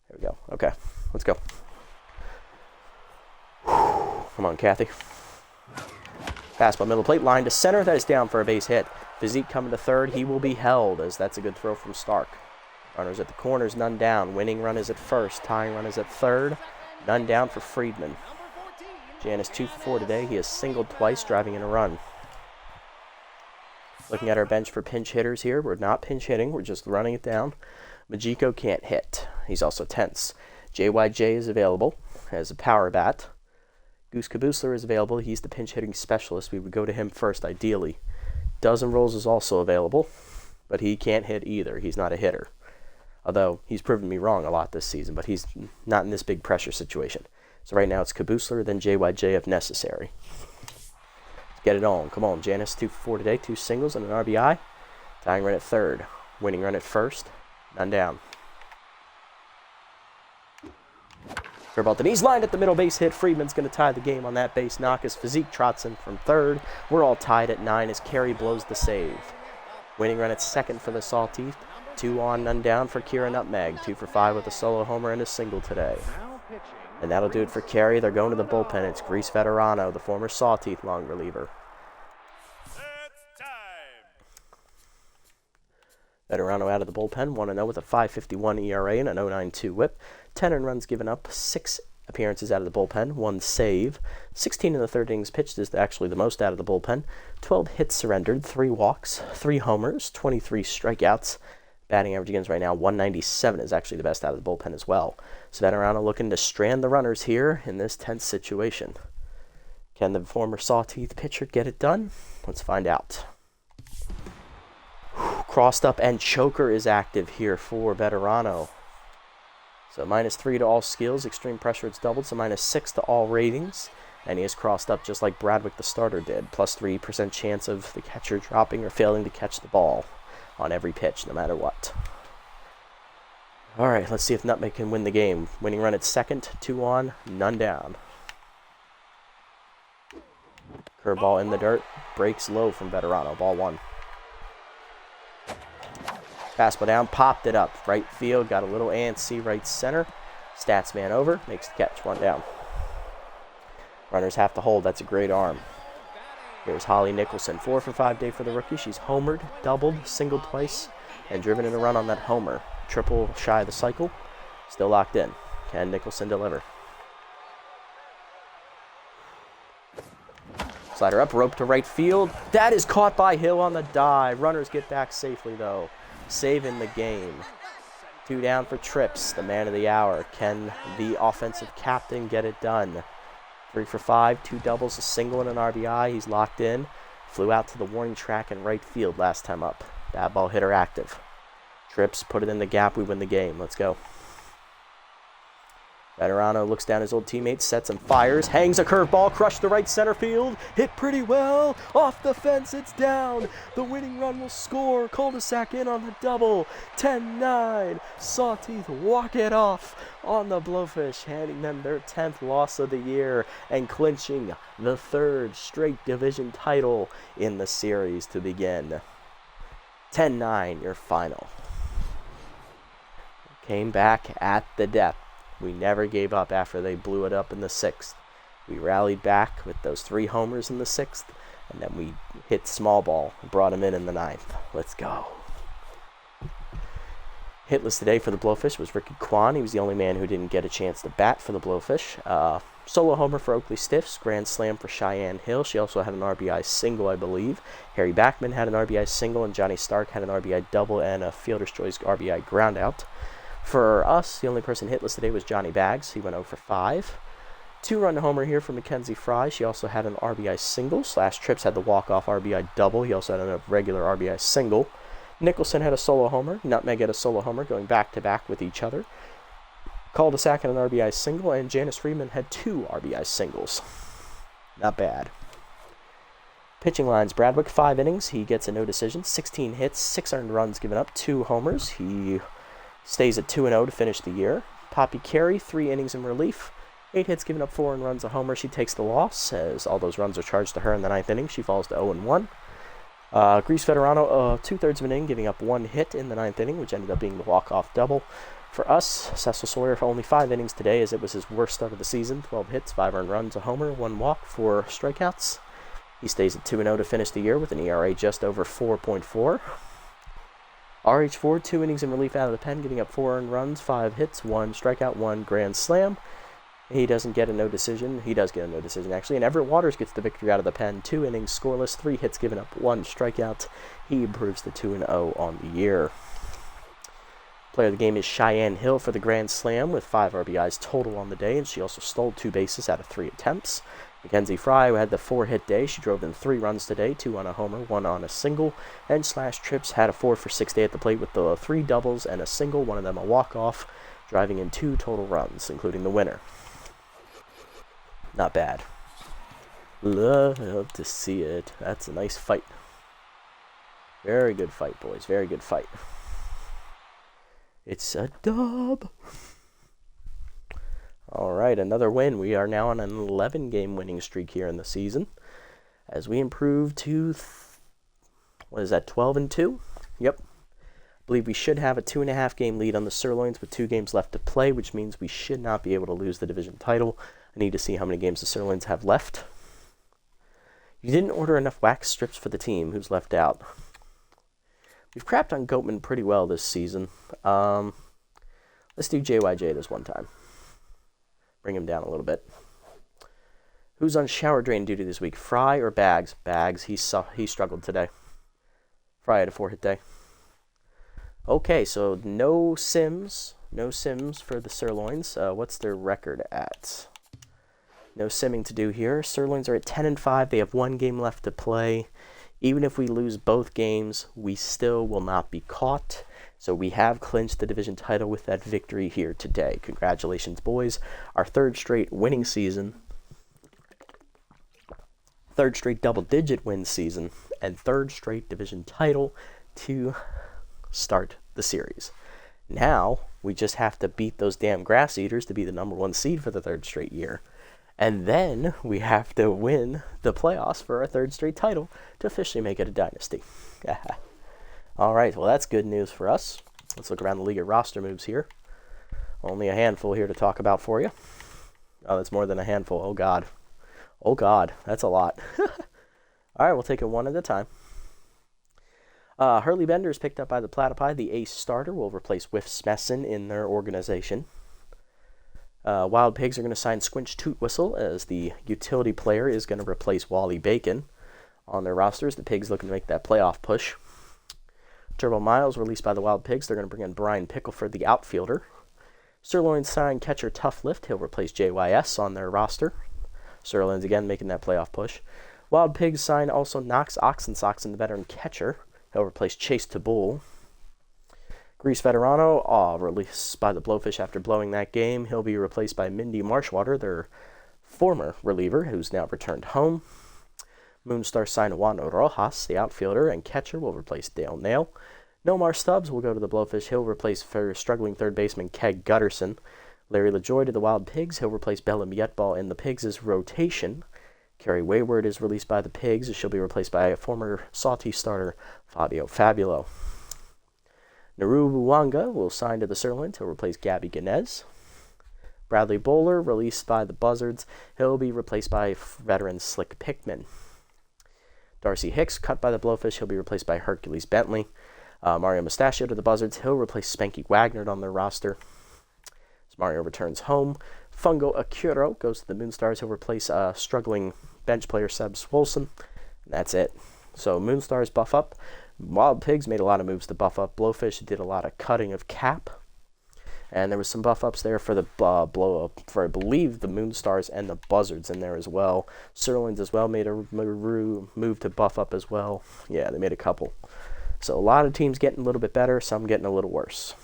There we go. Okay, let's go. Come on, Kathy. Fastball middle plate, line to center. That is down for a base hit. Physique coming to third. He will be held as that's a good throw from Stark. Runners at the corners, none down. Winning run is at first. Tying run is at third. None down for Friedman. Janice 2 for 4 today. He has singled twice, driving in a run. Looking at our bench for pinch hitters here. We're not pinch hitting. We're just running it down. Majiko can't hit. He's also tense. JYJ is available as a power bat. Goose Kabusler is available. He's the pinch hitting specialist. We would go to him first, ideally. Dozen Rolls is also available, but he can't hit either. He's not a hitter. Although he's proven me wrong a lot this season, but he's not in this big pressure situation. So right now it's Kabusler, then JYJ if necessary. Get it on. Come on, Janice. 2 for 4 today. 2 singles and an RBI. Tying run at third. Winning run at first. None down. Curveball to knees. Lined at the middle base hit. Friedman's going to tie the game on that base knock as Physique trots in from third. We're all tied at 9 as Carey blows the save. Winning run at second for the Sawteeth. 2 on, none down for Kira Nutmeg. 2 for 5 with a solo homer and a single today. And that'll do it for Carey. They're going to the bullpen. It's Grease Veterano, the former Sawteeth long reliever. Veterano out of the bullpen, 1-0 with a 5.51 ERA and an 0.92 whip. 10 earned runs given up, 6 appearances out of the bullpen, 1 save. 16 in the third innings pitched is actually the most out of the bullpen. 12 hits surrendered, 3 walks, 3 homers, 23 strikeouts. Batting average against right now, 197 is actually the best out of the bullpen as well. So Veterano looking to strand the runners here in this tense situation. Can the former Sawteeth pitcher get it done? Let's find out. Crossed up and choker is active here for Veterano. So -3 to all skills. Extreme pressure, it's doubled. So -6 to all ratings. And he is crossed up just like Bradwick the starter did. +3% chance of the catcher dropping or failing to catch the ball on every pitch, no matter what. All right, let's see if Nutmeg can win the game. Winning run at second, 2 on, none down. Curveball in the dirt, breaks low from Veterano, ball 1. Fastball down, popped it up. Right field, got a little antsy right center. Stats man over, makes the catch, 1 down. Runners have to hold, that's a great arm. Here's Holly Nicholson, 4 for 5 day for the rookie. She's homered, doubled, singled twice, and driven in a run on that homer. Triple shy of the cycle, still locked in. Can Nicholson deliver? Slider up, rope to right field. That is caught by Hill on the dive. Runners get back safely though, saving the game. 2 down for Trips, the man of the hour. Can the offensive captain get it done? 3 for 5, 2 doubles, a single and an RBI. He's locked in. Flew out to the warning track in right field last time up. Bad ball hitter active. Trips, put it in the gap. We win the game. Let's go. Veterano looks down his old teammate, sets and fires. Hangs a curveball, crushed to right center field. Hit pretty well. Off the fence, it's down. The winning run will score. Cul-de-sac in on the double. 10-9. Sawteeth walk it off on the Blowfish, handing them their 10th loss of the year and clinching the 3rd straight division title in the series to begin. 10-9, your final. Came back at the death. We never gave up after they blew it up in the 6th. We rallied back with those 3 homers in the 6th, and then we hit small ball and brought him in the 9th. Let's go. Hitless today for the Blowfish was Ricky Kwan. He was the only man who didn't get a chance to bat for the Blowfish. Solo homer for Oakley Stiffs, grand slam for Cheyenne Hill. She also had an RBI single, I believe. Harry Backman had an RBI single, and Johnny Stark had an RBI double and a Fielder's Choice RBI groundout. For us, the only person hitless today was Johnny Baggs. He went 0 for 5. 2-run homer here for Mackenzie Fry. She also had an RBI single. Slash Trips had the walk-off RBI double. He also had a regular RBI single. Nicholson had a solo homer. Nutmeg had a solo homer, going back-to-back with each other. Cul-de-sac had an RBI single, and Janice Freeman had 2 RBI singles. Not bad. Pitching lines, Bradwick, 5 innings. He gets a no decision, 16 hits, 6 earned runs given up, 2 homers. He stays at 2-0 to finish the year. Poppy Carey, 3 innings in relief, 8 hits given up, 4 earned runs, a homer. She takes the loss, as all those runs are charged to her in the 9th inning. She falls to 0-1. Grease Federano, 2/3 of an inning, giving up 1 hit in the 9th inning, which ended up being the walk-off double. For us, Cecil Sawyer for only 5 innings today, as it was his worst start of the season. 12 hits, 5 earned runs, a homer, 1 walk, 4 strikeouts. He stays at 2-0 to finish the year with an ERA just over 4.4. RH4, 2 innings in relief out of the pen, giving up 4 earned runs, 5 hits, 1 strikeout, 1 grand slam. He doesn't get a no decision. He does get a no decision, actually. And Everett Waters gets the victory out of the pen. 2 innings scoreless, 3 hits given up, 1 strikeout. He improves to 2-0 on the year. Player of the game is Cheyenne Hill for the grand slam with 5 RBIs total on the day, and she also stole 2 bases out of 3 attempts. Mackenzie Fry, who had the 4-hit day, she drove in 3 runs today, 2 on a homer, 1 on a single, and Slash Trips had a 4 for 6 day at the plate with the 3 doubles and a single, one of them a walk-off, driving in 2 total runs, including the winner. Not bad. Love to see it. That's a nice fight. Very good fight, boys. Very good fight. It's a dub. All right, another win. We are now on an 11-game winning streak here in the season, as we improve to, 12-2? Yep. I believe we should have a 2.5-game lead on the Sirloins with 2 games left to play, which means we should not be able to lose the division title. I need to see how many games the Sirloins have left. You didn't order enough wax strips for the team. Who's left out? We've crapped on Goatman pretty well this season. Let's do JYJ this one time. Bring him down a little bit. Who's on shower drain duty this week? Fry or Bags? Bags. He struggled today. Fry had a 4-hit day. Okay, so no Sims. No Sims for the Sirloins. What's their record at? No simming to do here. Sirloins are at 10-5. They have 1 game left to play. Even if we lose both games, we still will not be caught. So we have clinched the division title with that victory here today. Congratulations, boys. Our 3rd straight winning season, 3rd straight double-digit win season, and 3rd straight division title to start the series. Now, we just have to beat those damn Grass Eaters to be the number 1 seed for the 3rd straight year. And then we have to win the playoffs for our 3rd straight title to officially make it a dynasty. All right, well, that's good news for us. Let's look around the league at roster moves here. Only a handful here to talk about for you. Oh, that's more than a handful. Oh, God. Oh, God. That's a lot. All right, we'll take it one at a time. Hurley Bender is picked up by the Platypi. The ace starter will replace Whiff Smesson in their organization. Wild Pigs are going to sign Squinch Toot Whistle, as the utility player is going to replace Wally Bacon on their rosters. The Pigs looking to make that playoff push. Turbo Miles released by the Wild Pigs. They're going to bring in Brian Pickleford, the outfielder. Sirloins sign catcher Tough Lift. He'll replace JYS on their roster. Sirloins again making that playoff push. Wild Pigs sign also Knox Oxensox, the veteran catcher. He'll replace Chase Tabul. Grease Veterano, released by the Blowfish after blowing that game. He'll be replaced by Mindy Marshwater, their former reliever, who's now returned home. Moonstar signed Juan Rojas, the outfielder and catcher, will replace Dale Nail. Nomar Stubbs will go to the Blowfish. He'll replace struggling 3rd baseman Keg Gutterson. Larry LaJoy to the Wild Pigs. He'll replace Bella Mietball in the Pigs' rotation. Carrie Wayward is released by the Pigs. She'll be replaced by a former Sawteeth starter, Fabio Fabulo. Naru Buwanga will sign to the Sirloin to replace Gabby Ganez. Bradley Bowler, released by the Buzzards. He'll be replaced by veteran Slick Pickman. Darcy Hicks, cut by the Blowfish. He'll be replaced by Hercules Bentley. Mario Mustachio to the Buzzards. He'll replace Spanky Wagner on their roster. As Mario returns home. Fungo Akiro goes to the Moonstars. He'll replace struggling bench player Seb Swolson. And that's it. So Moonstars buff up. Wild Pigs made a lot of moves to buff up. Blowfish did a lot of cutting of cap. And there was some buff ups there for the blow up for, I believe, the Moonstars and the Buzzards in there as well. Sirloins as well made a move to buff up as well. Yeah, they made a couple. So a lot of teams getting a little bit better, some getting a little worse.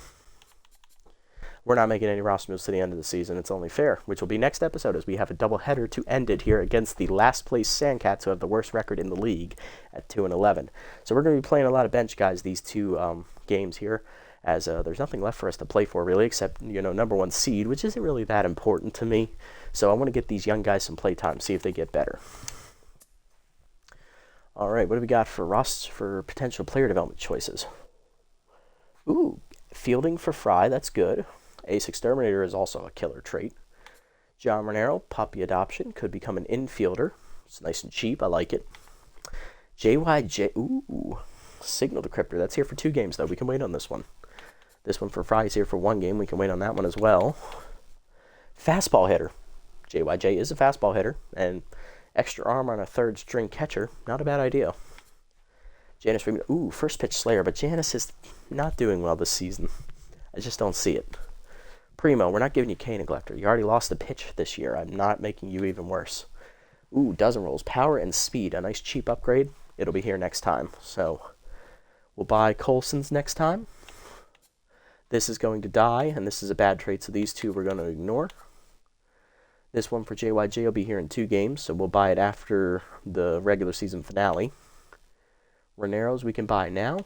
We're not making any roster moves to the end of the season. It's only fair, which will be next episode as we have a doubleheader to end it here against the last place Sandcats, who have the worst record in the league at 2-11. So we're going to be playing a lot of bench guys these two games here, as there's nothing left for us to play for really, except number 1 seed, which isn't really that important to me. So I want to get these young guys some play time, see if they get better. All right, what do we got for potential player development choices? Ooh, fielding for Fry, that's good. Ace Exterminator is also a killer trait. John Renero, puppy adoption, could become an infielder. It's nice and cheap, I like it. JYJ, ooh, Signal Decryptor, that's here for 2 games though, we can wait on this one. This one for Fry is here for 1 game, we can wait on that one as well. Fastball hitter. JYJ is a fastball hitter, and extra arm on a 3rd string catcher, not a bad idea. Janice Freeman, ooh, first pitch slayer, but Janice is not doing well this season. I just don't see it. Primo, we're not giving you K Neglector. You already lost a pitch this year. I'm not making you even worse. Ooh, dozen rolls. Power and speed. A nice cheap upgrade. It'll be here next time. So we'll buy Colson's next time. This is going to die, and this is a bad trait, so these 2 we're going to ignore. This one for JYJ will be here in 2 games, so we'll buy it after the regular season finale. Renero's we can buy now,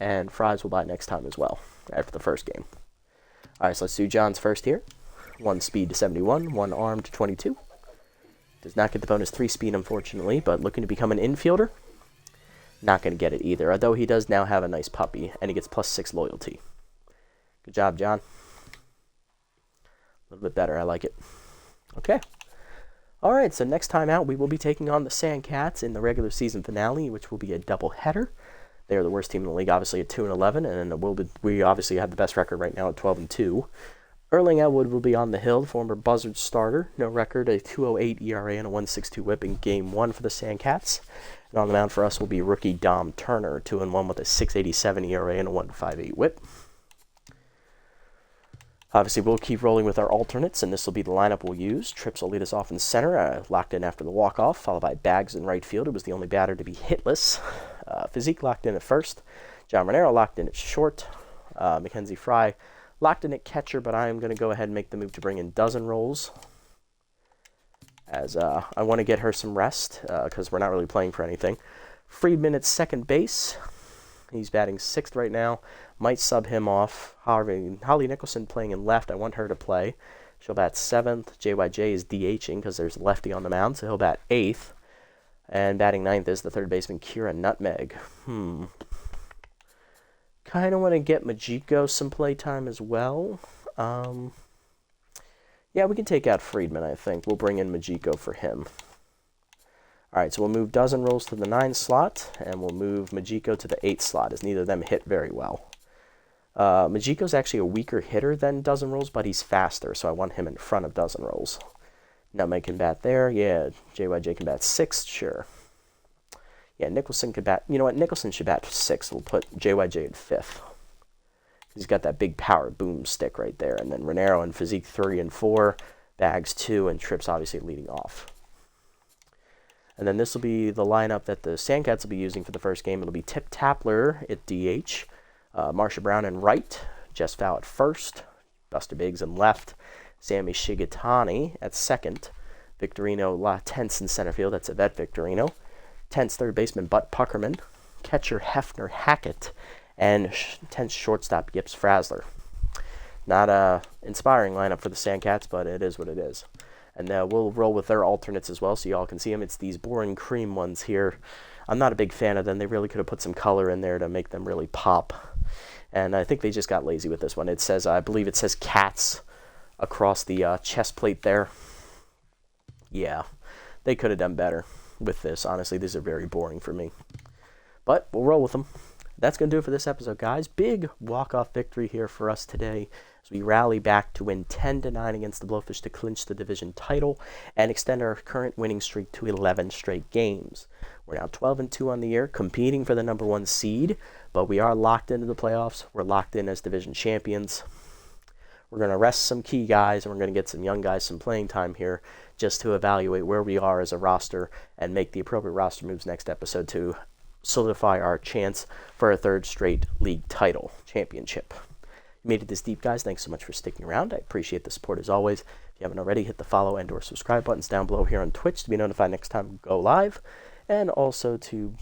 and Fries we'll buy next time as well, after the first game. All right, so let's do John's first here. 1 speed to 71, 1 arm to 22. Does not get the bonus 3 speed, unfortunately, but looking to become an infielder. Not going to get it either, although he does now have a nice puppy, and he gets +6 loyalty. Good job, John. A little bit better, I like it. Okay. All right, so next time out, we will be taking on the Sandcats in the regular season finale, which will be a doubleheader. They're the worst team in the league, obviously, at 2-11, and we obviously have the best record right now at 12-2. Erling Elwood will be on the hill, former Buzzards starter. No record, a 2.08 ERA and a 1.62 whip in Game 1 for the Sandcats. And on the mound for us will be rookie Dom Turner, 2-1 with a 6.87 ERA and a 1.58 whip. Obviously, we'll keep rolling with our alternates, and this will be the lineup we'll use. Trips will lead us off in center, locked in after the walk-off, followed by Bags in right field. It was the only batter to be hitless. Physique locked in at first. John Renero locked in at short. Mackenzie Fry locked in at catcher, but I am going to go ahead and make the move to bring in dozen rolls, as I want to get her some rest, because we're not really playing for anything. Friedman at second base. He's batting 6th right now. Might sub him off. Holly Nicholson playing in left. I want her to play. She'll bat 7th. JYJ is DHing because there's a lefty on the mound, so he'll bat 8th. And batting 9th is the 3rd baseman, Kira Nutmeg. Kind of want to get Majiko some playtime as well. Yeah, we can take out Friedman, I think. We'll bring in Majiko for him. All right, so we'll move dozen rolls to the 9 slot, and we'll move Majiko to the 8 slot, as neither of them hit very well. Majiko's actually a weaker hitter than dozen rolls, but he's faster, so I want him in front of dozen rolls. Nutmeg can bat there. Yeah, JYJ can bat 6th, sure. Yeah, Nicholson could bat. You know what? Nicholson should bat 6th. We'll put JYJ at 5th. He's got that big power boom stick right there. And then Renero and Physique 3 and 4, Bags 2, and Trips obviously leading off. And then this will be the lineup that the Sandcats will be using for the first game. It'll be Tip Tapler at DH, Marsha Brown in right, Jess Fow at first, Buster Biggs in left, Sammy Shigatani at second, Victorino La Tense in center field. That's Yvette Victorino. Tense third baseman Butt Puckerman, catcher Hefner Hackett, and tense shortstop Gibbs Frasler. Not a inspiring lineup for the Sandcats, but it is what it is. And we'll roll with their alternates as well, so y'all can see them. It's these boring cream ones here. I'm not a big fan of them. They really could have put some color in there to make them really pop. And I think they just got lazy with this one. It says, I believe it says Cats across the chest plate there. Yeah, they could have done better with this. Honestly, these are very boring for me. But we'll roll with them. That's going to do it for this episode, guys. Big walk-off victory here for us today as we rally back to win 10-9 against the Blowfish to clinch the division title and extend our current winning streak to 11 straight games. We're now 12-2 on the year, competing for the number 1 seed, but we are locked into the playoffs. We're locked in as division champions. We're going to rest some key guys, and we're going to get some young guys some playing time here just to evaluate where we are as a roster and make the appropriate roster moves next episode to solidify our chance for a 3rd straight league title championship. You made it this deep, guys. Thanks so much for sticking around. I appreciate the support as always. If you haven't already, hit the follow and or subscribe buttons down below here on Twitch to be notified next time we go live, and also to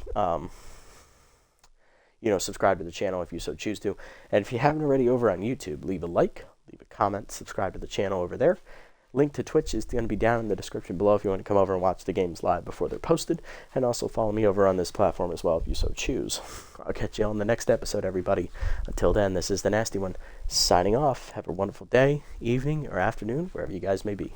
subscribe to the channel if you so choose to. And if you haven't already over on YouTube, leave a like, leave a comment, subscribe to the channel over there. Link to Twitch is going to be down in the description below if you want to come over and watch the games live before they're posted. And also follow me over on this platform as well if you so choose. I'll catch you on the next episode, everybody. Until then, this is the Nasty One signing off. Have a wonderful day, evening, or afternoon, wherever you guys may be.